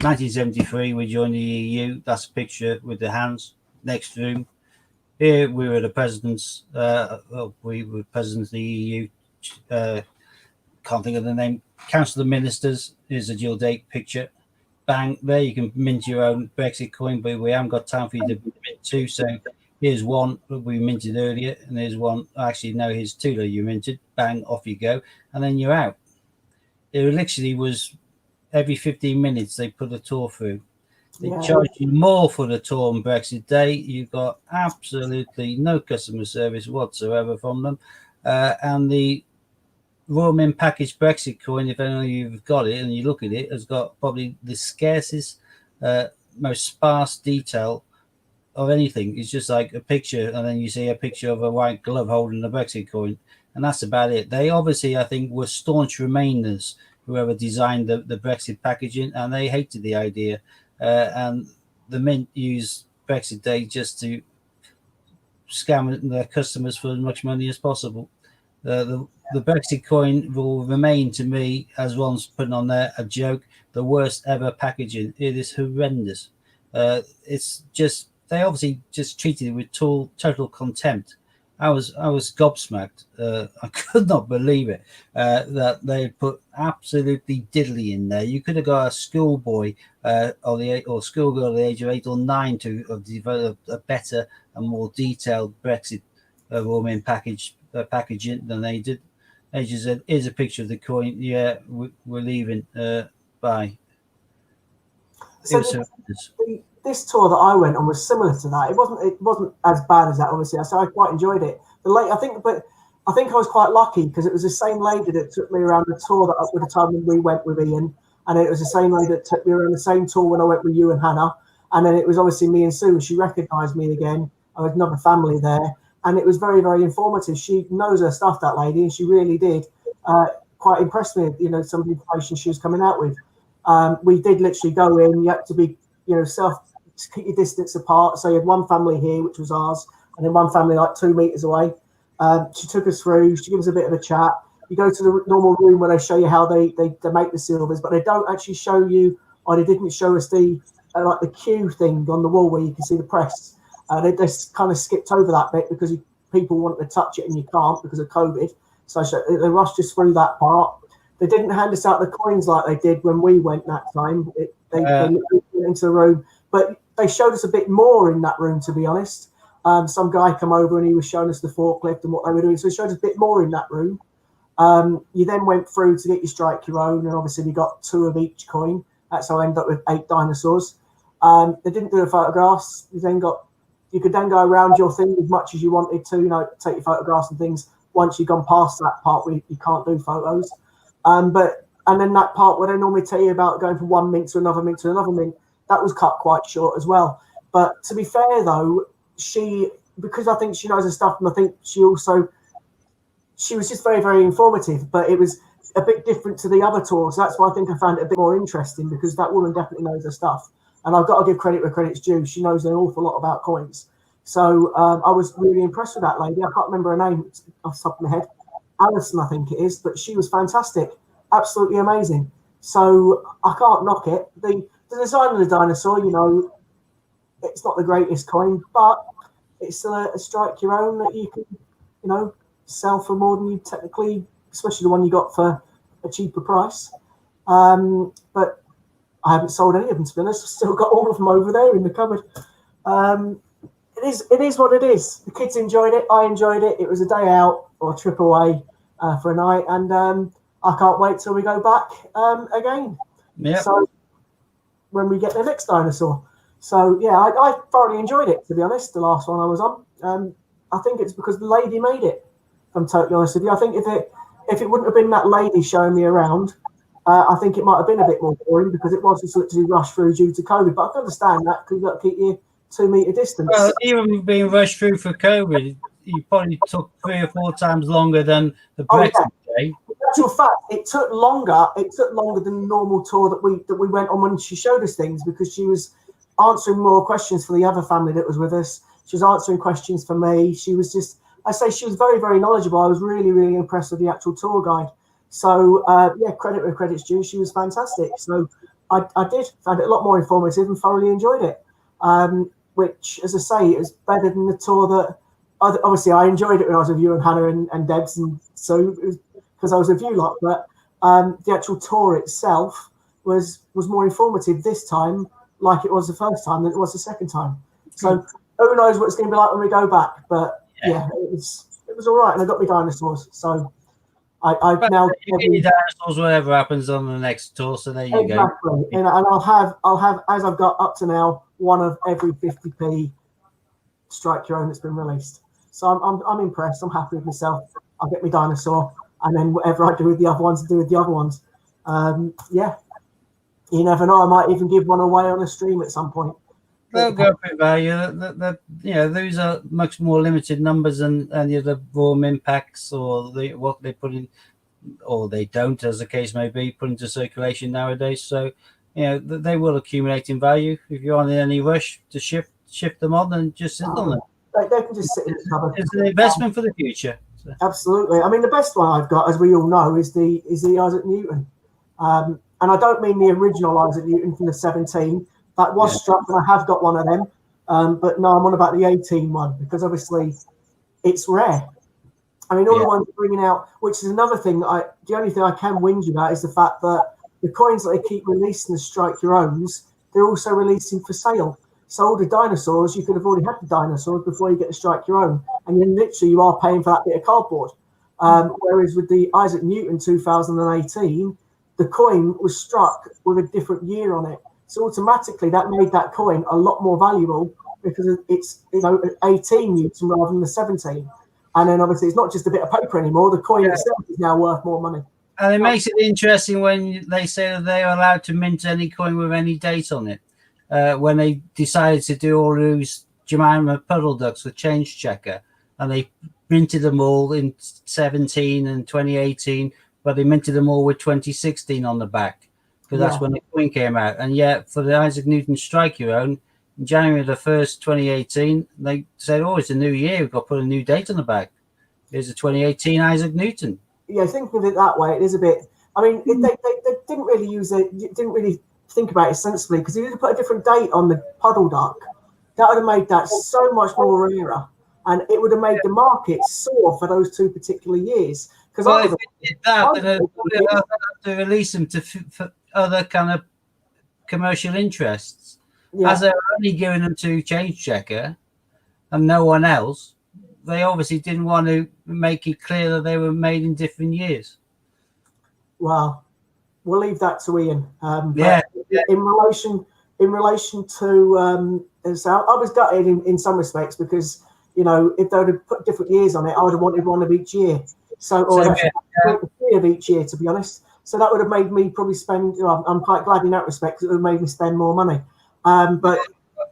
1973, we joined the EU. That's a picture with the hands. Next room. Here we were the presidents. We were presidents of the EU. Can't think of the name. Council of Ministers is a dual date picture. Bang, there you can mint your own Brexit coin, but we haven't got time for you to mint two. So here's one that we minted earlier, and there's one. Actually, no, here's two that you minted. Bang, off you go, and then you're out. It literally was every 15 minutes they put a tour through. They charge you more for the tour on Brexit Day. You've got absolutely no customer service whatsoever from them. And the Royal Mint Package Brexit coin, if only you've got it and you look at it, has got probably the scarcest, most sparse detail of anything. It's just like a picture, and then you see a picture of a white glove holding the Brexit coin, and that's about it. They obviously, I think, were staunch Remainers, whoever designed the Brexit packaging, and they hated the idea. And the Mint used Brexit Day just to scam their customers for as much money as possible. The Brexit coin will remain to me, as one's putting on there, a joke, the worst ever packaging. It is horrendous. It's just, they obviously just treated it with total contempt. I was gobsmacked. I could not believe it that they put absolutely diddly in there. You could have got a schoolboy or schoolgirl at the age of 8 or 9 to have developed a better and more detailed Brexit Royal Mint packaging than they did. They just said, "Here's a picture of the coin. Yeah, we're leaving. Bye." So this tour that I went on was similar to that. It wasn't as bad as that, obviously. So I quite enjoyed it. I think I was quite lucky because it was the same lady that took me around the tour that at the time when we went with Ian, and then it was the same lady that took me around the same tour when I went with you and Hannah, and then it was obviously me and Sue. She recognised me again. I had another family there, and it was very, very informative. She knows her stuff, that lady, and she really did. Quite impressed me, some of the information she was coming out with. We did literally go in. You had to be, keep your distance apart. So you had one family here, which was ours, and then one family like 2 meters away. She took us through. She gave us a bit of a chat. You go to the normal room where they show you how they make the silvers, but they don't actually show you, or they didn't show us the like the queue thing on the wall where you can see the press. They kind of skipped over that bit because people want to touch it and you can't because of COVID. So they rushed us through that part. They didn't hand us out the coins like they did when we went that time. They went into the room, but they showed us a bit more in that room, to be honest. Some guy come over and he was showing us the forklift and what they were doing. So he showed us a bit more in that room. You then went through to get your strike your own, and obviously we got 2 of each coin. That's how I ended up with 8 dinosaurs. They didn't do the photographs. You could then go around your thing as much as you wanted to, take your photographs and things. Once you've gone past that part where you can't do photos. And then that part where they normally tell you about going from one mint to another mint to another mint, that was cut quite short as well. But to be fair though, because I think she knows her stuff, and I think she was just very, very informative, but it was a bit different to the other tours. That's why I think I found it a bit more interesting, because that woman definitely knows her stuff. And I've got to give credit where credit's due. She knows an awful lot about coins. So I was really impressed with that lady. I can't remember her name off the top of my head. Alison, I think it is, but she was fantastic. Absolutely amazing. So I can't knock it. The design of the dinosaur, it's not the greatest coin, but it's still a strike your own that you can, sell for more than you technically, especially the one you got for a cheaper price. But I haven't sold any of them, to be honest. I've still got all of them over there in the cupboard. It is what it is. The kids enjoyed it. I enjoyed it. It was a day out or a trip away for a night, and I can't wait till we go back again. Yeah. So when we get the next dinosaur. So yeah, I thoroughly enjoyed it, to be honest. The last one I was on. it's because the lady made it. If I'm totally honest with you, I think if it wouldn't have been that lady showing me around, I think it might have been a bit more boring because it was just literally rushed through due to COVID. But I can understand that because you've got to keep your 2 metre distance. Well, even being rushed through for COVID, you probably took 3 or 4 times longer than the Brexit day. In actual fact, it took longer. It took longer than the normal tour that we went on when she showed us things because she was answering more questions for the other family that was with us. She was answering questions for me. She was just, I say, she was very, very knowledgeable. I was really, really impressed with the actual tour guide. So credit where credit's due. She was fantastic. So I did find it a lot more informative and thoroughly enjoyed it. Which, as I say, is better than the tour that. Obviously, I enjoyed it when I was with you and Hannah and Debs, and so because I was with you lot. But the actual tour itself was more informative this time, like it was the first time, than it was the second time. So who knows what it's going to be like when we go back? But yeah, it was all right, and I got my dinosaurs. So I now you get your dinosaurs, whatever happens on the next tour. So there you go. Exactly, and I'll have as I've got up to now, one of every 50p Strike Your Own that's been released. So I'm impressed. I'm happy with myself. I'll get my dinosaur, and then whatever I do with the other ones, I do with the other ones. You never know. I might even give one away on a stream at some point. They'll go for value. Those are much more limited numbers than any of the Raw Impacts or what they put in, or they don't, as the case may be, put into circulation nowadays. So, they will accumulate in value. If you're on any rush to shift them on, and just sit on them. They can just sit in the cupboard. It's an investment for the future. So. Absolutely. I mean, the best one I've got, as we all know, is the Isaac Newton. And I don't mean the original Isaac Newton from the 17. That was struck, and I have got one of them. But no, I'm on about the 18 one because obviously it's rare. I mean, all the ones bringing out, which is another thing. The only thing I can whinge about is the fact that the coins that they keep releasing to Strike Your Owns, they're also releasing for sale. So all the dinosaurs, you could have already had the dinosaurs before you get to Strike Your Own, and then literally you are paying for that bit of cardboard. Whereas with the Isaac Newton 2018, the coin was struck with a different year on it. So automatically that made that coin a lot more valuable because it's 18 Newton rather than the 17. And then obviously it's not just a bit of paper anymore. The coin itself is now worth more money. And it makes it interesting when they say that they are allowed to mint any coin with any date on it. When they decided to do all those Jemima Puddle Ducks with Change Checker, and they minted them all in 17 and 2018, but they minted them all with 2016 on the back because that's when the coin came out. And yet for the Isaac Newton Strike Your Own, in January the 1st, 2018, they said, "Oh, it's a new year. We've got to put a new date on the back. There's a 2018 Isaac Newton." Yeah, thinking of it that way, it is a bit. I mean, they didn't really use it. Didn't really think about it sensibly because if you put a different date on the Puddle Duck, that would have made that so much more rarer, and it would have made the market soar for those 2 particular years. Because if they did that, then they'd have to release them for other kind of commercial interests. As they're only giving them to Change Checker and no one else, they obviously didn't want to make it clear that they were made in different years. Well, we'll leave that to Ian. In relation to, so I was gutted in some respects because if they would have put different years on it, I would have wanted one of each year. So, or 3 of each year, to be honest. So that would have made me probably spend. I'm quite glad in that respect because it would have made me spend more money. But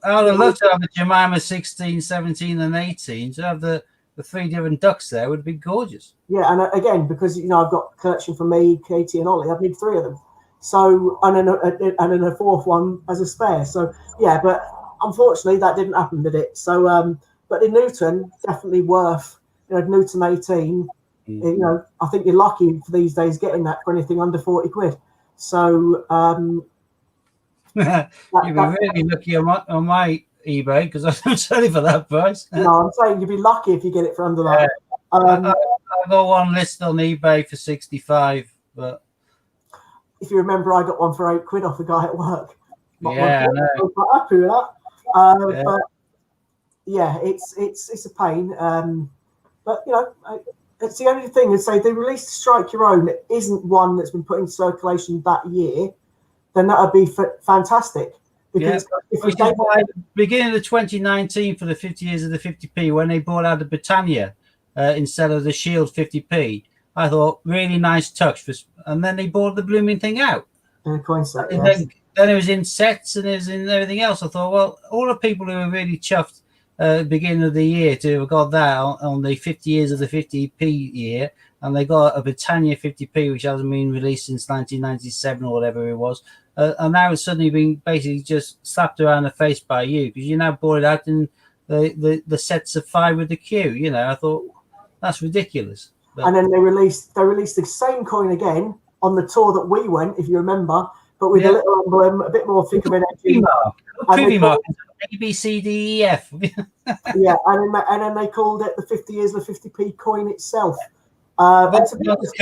I would love to have the Jemima 16, 17, and 18. To have the 3 different ducks there would be gorgeous. Yeah, and again, because I've got a collection for me, Katie, and Ollie. I'd need 3 of them. So and then a 4th one as a spare. So yeah, but unfortunately that didn't happen, did it? So but in Newton, definitely worth. Newton 18. I think you're lucky for these days getting that for anything under 40 quid. So you'd be really lucky on my eBay because I don't sell it for that price. No, I'm saying you'd be lucky if you get it for under that. I've got one listed on eBay for 65, but if you remember, I got one for 8 quid off a guy at work. I know. I'm quite happy with that. But yeah, it's a pain. But it's the only thing is say they released Strike Your Own that isn't one that's been put in circulation that year, then that would be fantastic. Because if Which you is why at the beginning of 2019 for the 50 years of the 50p, when they brought out the Britannia instead of the Shield 50p, I thought really nice touch. And then they brought the blooming thing out. in a coin set, And yes. then it was in sets and it was in everything else. I thought, well, all the people who were really chuffed at the beginning of the year to have got that on the 50 years of the 50p year, and they got a Britannia 50p, which hasn't been released since 1997 or whatever it was. And now it's suddenly been basically just slapped around the face by you because you now bought it out in the sets of 5 with the Q. You know, I thought that's ridiculous. But, and then they released the same coin again on the tour that we went, if you remember, but with a little emblem, a bit more thick of an edge. Privy mark, A, B, C, D, E, F. Yeah, and then they called it the 50 years of the 50p coin itself. And to be honest,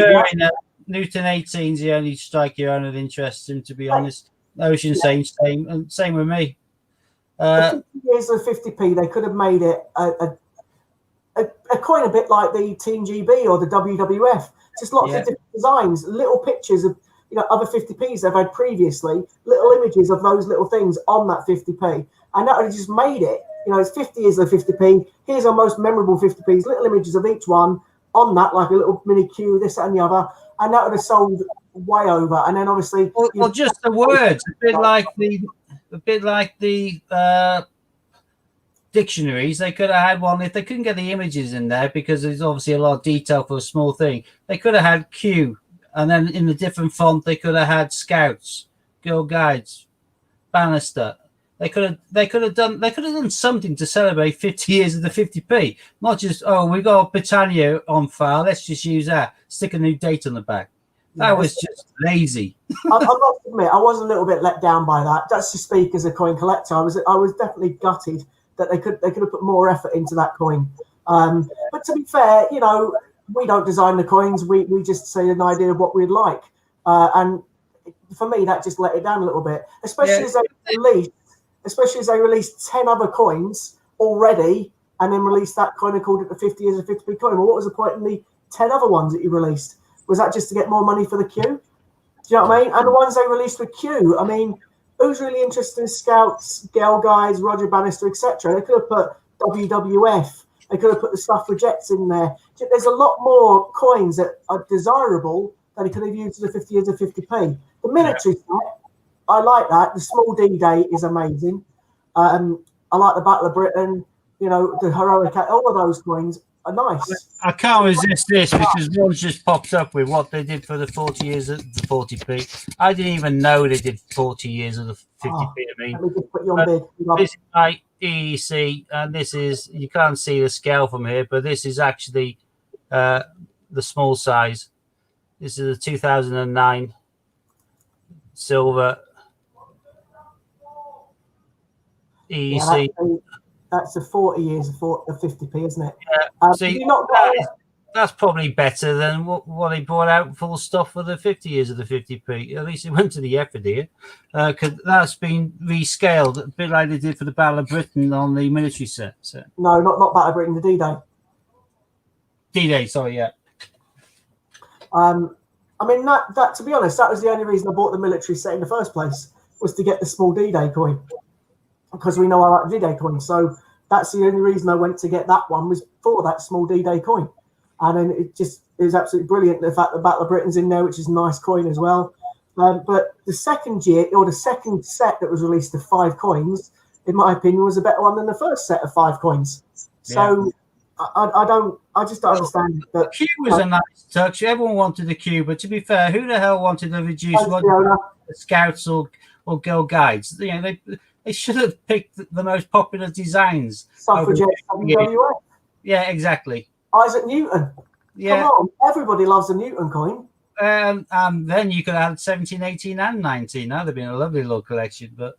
Newton 18 is the only striker I of interest in, to be honest. Ocean same with me. The 50 years of the 50p, they could have made it a coin a bit like the Team GB or the WWF. Just lots of different designs, little pictures of other 50p's they've had previously, little images of those little things on that 50p, and that would have just made it. It's 50 years of the 50p. Here's our most memorable 50p's, little images of each one on that, like a little mini Q, this and the other, and that would have sold way over. And then obviously, well just the words, a bit like the dictionaries. They could have had one if they couldn't get the images in there because there's obviously a lot of detail for a small thing. They could have had Q, and then in the different font they could have had Scouts, Girl Guides, Bannister. They could have done something to celebrate 50 years of the 50p, not just we got Britannia on file, let's just use that, stick a new date on the back. That was just lazy. I must admit, I was a little bit let down by that. That's to speak as a coin collector. I was definitely gutted that they could have put more effort into that coin. But to be fair, we don't design the coins. We just say an idea of what we'd like. And for me, that just let it down a little bit, especially as they released 10 other coins already, and then released that coin and called it the 50 years of 50p coin. Well, what was the point in the 10 other ones that you released? Was that just to get more money for the Q? Do you know what I mean? And the ones they released with Q, I mean, who's really interested in Scouts, Girl Guides, Roger Bannister, etc.? They could have put WWF. They could have put the Suffragettes Jets in there. There's a lot more coins that are desirable that they could have used for the 50 years of 50p. The military set, I like that. The small D-Day is amazing. I like the Battle of Britain, the heroic, all of those coins are nice. I can't resist this because one just pops up with what they did for the 40 years of the 40p. I didn't even know they did 40 years of the 50p. I mean, let me just put you on big. This is my EEC, and this is, you can't see the scale from here, but this is actually the small size. This is a 2009 silver EEC. Yeah, that's the 40 years of 50p, isn't it? Yeah. See, that's probably better than what they brought out full stuff for the 50 years of the 50p. At least it went to the effort here, because that's been rescaled, a bit like they did for the Battle of Britain on the military set. So. No, not Battle of Britain, the D-Day. D-Day, sorry, yeah. I mean, that to be honest, that was the only reason I bought the military set in the first place, was to get the small D-Day coin, because we know I like D-Day coin. So that's the only reason I went to get that one, was for that small D-Day coin. And then it was absolutely brilliant, the fact that Battle of Britain's in there, which is a nice coin as well. But the second year, or the second set that was released of 5 coins, in my opinion, was a better one than the first set of 5 coins. So I just don't understand. The Q was a nice touch. Everyone wanted the Q, but to be fair, who the hell wanted to reduce the Scouts or Girl Guides? They should have picked the most popular designs. Suffragettes, WWF. Yeah, exactly. Isaac Newton. Yeah. Come on, everybody loves a Newton coin. Then you could have had 17, 18, and 19. That'd have been a lovely little collection. But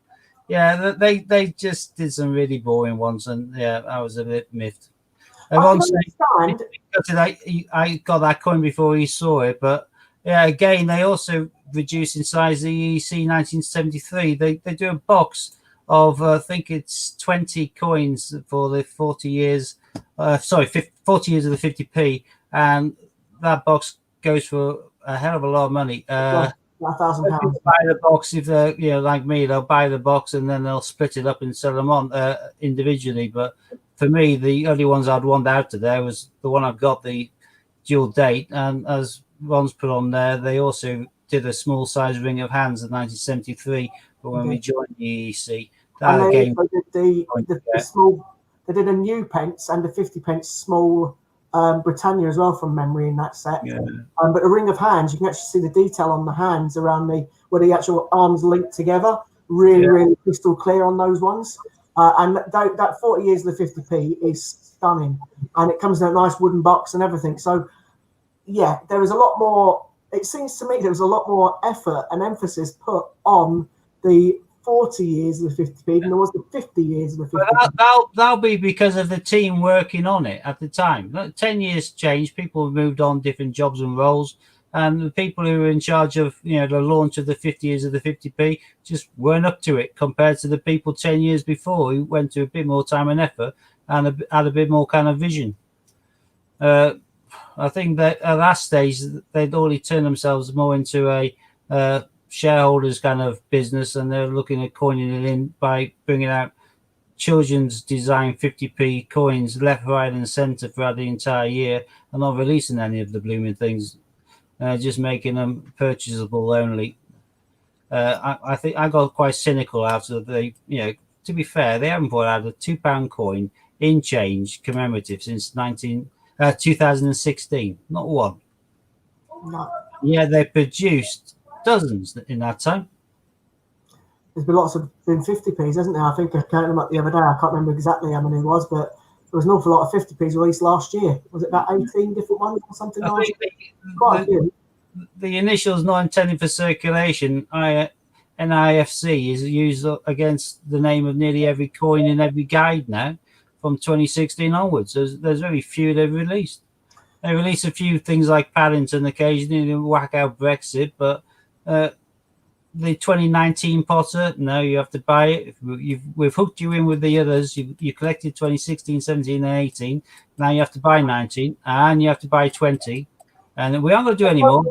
yeah, they just did some really boring ones, and yeah, I was a bit miffed. I got that coin before he saw it, but yeah, again, they also reduced in size the EEC 1973. They do a box of I think it's 20 coins for the 40 years. 40 years of the 50p, and that box goes for a hell of a lot of money. £1,000. People buy the box if they're like me. They'll buy the box and then they'll split it up and sell them on individually. But for me, the only ones I'd want out of there was the one I've got, the dual date, and as Ron's put on there, they also did a small size Ring of Hands in 1973 for when we joined the EEC. And they also did the small. They did a new pence and a 50p small Britannia as well from memory in that set. Yeah. But a Ring of Hands, you can actually see the detail on the hands around where the actual arms linked together. Really crystal clear on those ones. And that 40 years of the 50p is stunning, and it comes in a nice wooden box and everything. So yeah, there was a lot more. It seems to me there was a lot more effort and emphasis put on the 40 years of the 50p than there was the 50 years of the 50p. But that'll be because of the team working on it at the time. 10 years changed. People have moved on different jobs and roles. And the people who were in charge of the launch of the 50 years of the 50p just weren't up to it compared to the people 10 years before who went to a bit more time and effort and had a bit more kind of vision. I think that at that stage they'd already turned themselves more into a shareholders kind of business, and they're looking at coining it in by bringing out children's design 50p coins left, right, and centre throughout the entire year, and not releasing any of the blooming things. Just making them purchasable only. I think I got quite cynical after to be fair, they haven't put out a £2 coin in change commemorative since 2016. Not one. No. Yeah, they produced dozens in that time. There's been lots of 50p's, hasn't there? I think I counted them up the other day. I can't remember exactly how many it was, but there was an awful lot of 50p's released last year. Was it about 18 different ones or something? The initials not intended for circulation, NIFC, is used against the name of nearly every coin in every guide now from 2016 onwards. There's very few they've released. They release a few things like Paddington occasionally and whack out Brexit, but the 2019 Potter, no, you have to buy it. We've hooked you in with the others. You collected 2016, 17, and 18. Now you have to buy 19, and you have to buy 20. And we aren't going to do any more.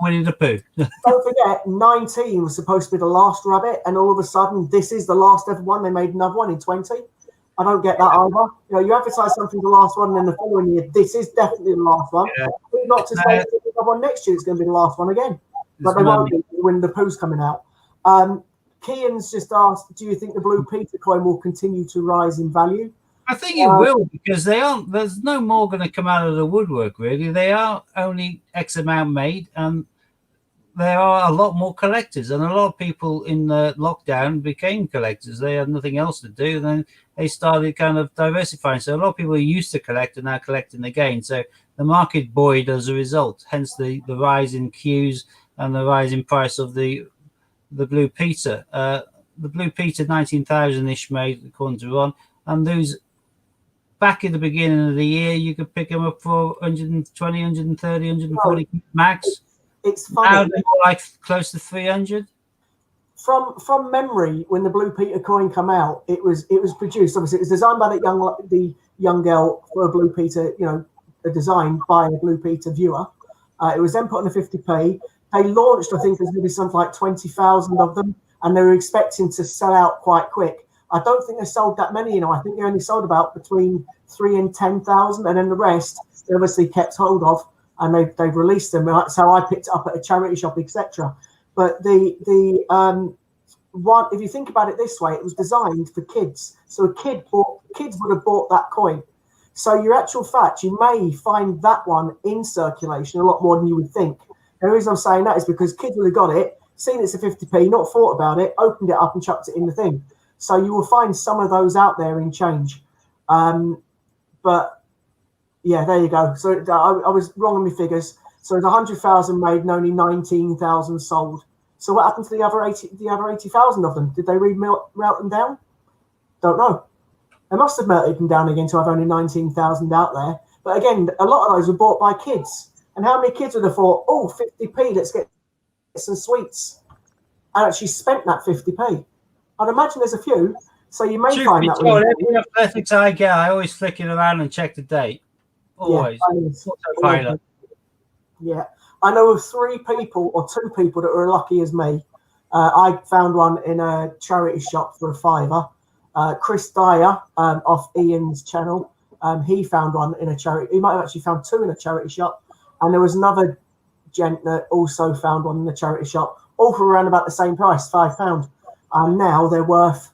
Winnie the Pooh. Don't forget, 19 was supposed to be the last rabbit, and all of a sudden, this is the last ever one. They made another one in 20. I don't get that either. You advertise something the last one, and then the following year, this is definitely the last one. Yeah. Not to say the one next year is going to be the last one again. But they won't be when the Pooh's coming out. Kean's just asked, do you think the Blue Peter coin will continue to rise in value? I think it will, because there's no more going to come out of the woodwork, really. They are only X amount made, and there are a lot more collectors, and a lot of people in the lockdown became collectors. They had nothing else to do, and then they started kind of diversifying. So a lot of people who used to collect are now collecting again. So the market buoyed as a result, hence the rise in queues and the rise in price of the Blue Peter. The Blue Peter 19,000-ish made, according to Ron, and those back in the beginning of the year, you could pick them up for 120, 130, 140 max. It's funny. Now they're more like close to 300. From memory, when the Blue Peter coin came out, it was produced. Obviously, it was designed by the young girl for a Blue Peter. A design by a Blue Peter viewer. It was then put on a 50p. They launched, I think, there's maybe something like 20,000 of them, and they were expecting to sell out quite quick. I don't think they sold that many. I think they only sold about between 3,000 and 10,000, and then the rest they obviously kept hold of, and they've released them. So I picked it up at a charity shop, etc. But the one, if you think about it this way, it was designed for kids. So kids would have bought that coin. So your actual fact, you may find that one in circulation a lot more than you would think. And the reason I'm saying that is because kids would have got it, seen it's a 50p, not thought about it, opened it up and chucked it in the thing. So you will find some of those out there in change. But yeah, there you go. So I was wrong on my figures. So there's 100,000 made and only 19,000 sold. So what happened to the other 80,000 of them? Did they melt them down? Don't know. They must have melted them down again to have only 19,000 out there. But again, a lot of those were bought by kids. And how many kids would have thought, oh, 50p, let's get some sweets, and actually spent that 50p? I'd imagine there's a few. So you may find that. Every athletics I get, I always flick it around and check the date. Always. Yeah. I know of 3 people or 2 people that were lucky as me. I found one in a charity shop for £5. Chris Dyer off Ian's channel, he found one in a charity. He might have actually found 2 in a charity shop, and there was another gent that also found one in the charity shop, all for around about the same price, £5. And now they're worth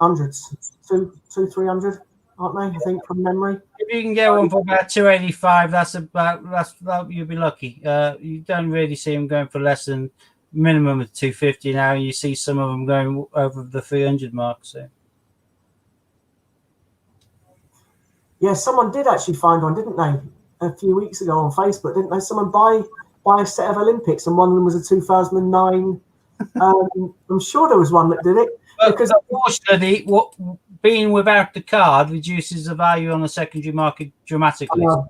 hundreds, 300, aren't they? I think from memory. If you can get one for about 285, that's you'll be lucky. You don't really see them going for less than minimum of 250 now. You see some of them going over the 300 mark. So yeah, someone did actually find one, didn't they? A few weeks ago on Facebook, didn't they? Someone buy a set of Olympics, and one of them was a 2009. I'm sure there was one that did it. Because unfortunately, being without the card reduces the value on the secondary market dramatically. I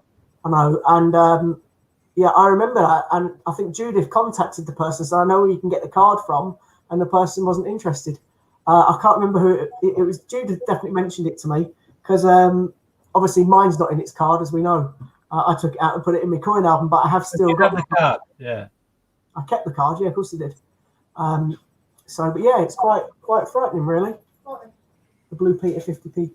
know. And yeah, I remember that. And I think Judith contacted the person, so I know where you can get the card from, and the person wasn't interested. I can't remember who it was. Judith definitely mentioned it to me, because obviously mine's not in its card, as we know. I took it out and put it in my coin album, but I have still got the card. Yeah, I kept the card. Yeah, of course I did. So, but yeah, it's quite frightening, really. The Blue Peter 50p.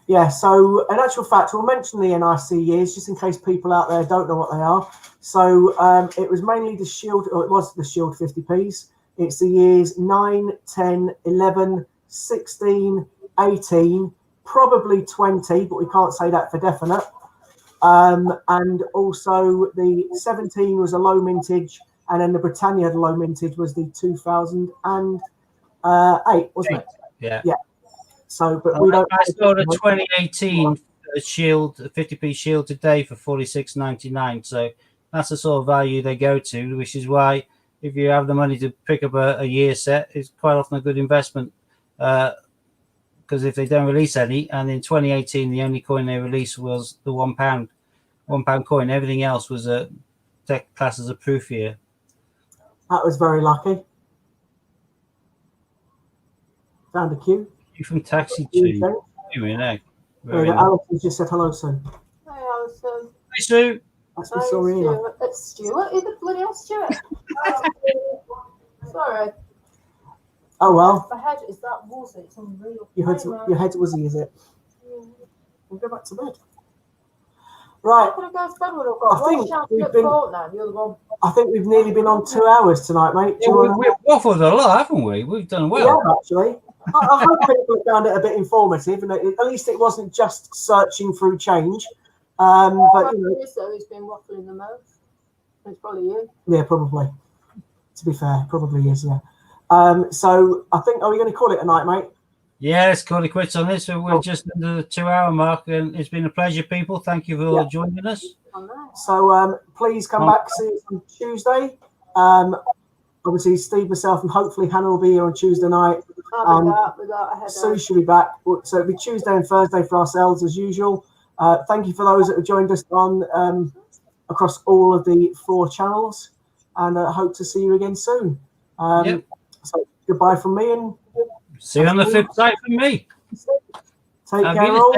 Yeah. So, in actual fact, we'll mention the NIC years just in case people out there don't know what they are. So, it was mainly the Shield, or it was the Shield 50p's. It's the years 9, 10, 11, 16, 18, probably 20, but we can't say that for definite. And also the 17 was a low mintage, and then the Britannia, the low mintage, was the 2008, wasn't it? Yeah. Yeah. So, but we don't. I saw the 2018 Shield, 50p Shield today for $46.99. So that's the sort of value they go to, which is why if you have the money to pick up a year set, it's quite often a good investment. Because if they don't release any, and in 2018 the only coin they released was the £1 coin, everything else was a class as a proof year. That was very lucky. Found a queue. You from Taxi Tube? Alison just said hello, Sue. Hi, Alison. Hey, Sue. That's my story. Stuart. It's Stuart. Who the bloody hell Stuart? Sorry. Oh well. My head is that woozy. It's unreal. Your head's woozy, is it? Yeah. We'll go back to bed. Right. I'm gonna go to bed when I've got one champion at Fortnite, the other one. I think we've nearly been on 2 hours tonight, mate. Yeah, we've waffled a lot, haven't we? We've done well. Yeah, actually. I hope people have found it a bit informative, and at least it wasn't just searching through change. But you know, who's been waffling the most? It's probably you. Yeah, probably. To be fair, probably is. Yeah. So I think, are we going to call it a night, mate? Yeah, let's call it quits on this. So we're just under the 2 hour mark, and it's been a pleasure, people. Thank you for joining us. So please come back, see us on Tuesday. Obviously, Steve, myself, and hopefully Hannah will be here on Tuesday night. Sue should be back. So it'll be Tuesday and Thursday for ourselves as usual. Thank you for those that have joined us on across all of the 4 channels, and hope to see you again soon. So goodbye from me, and see you on the flip side from me. Take care, all.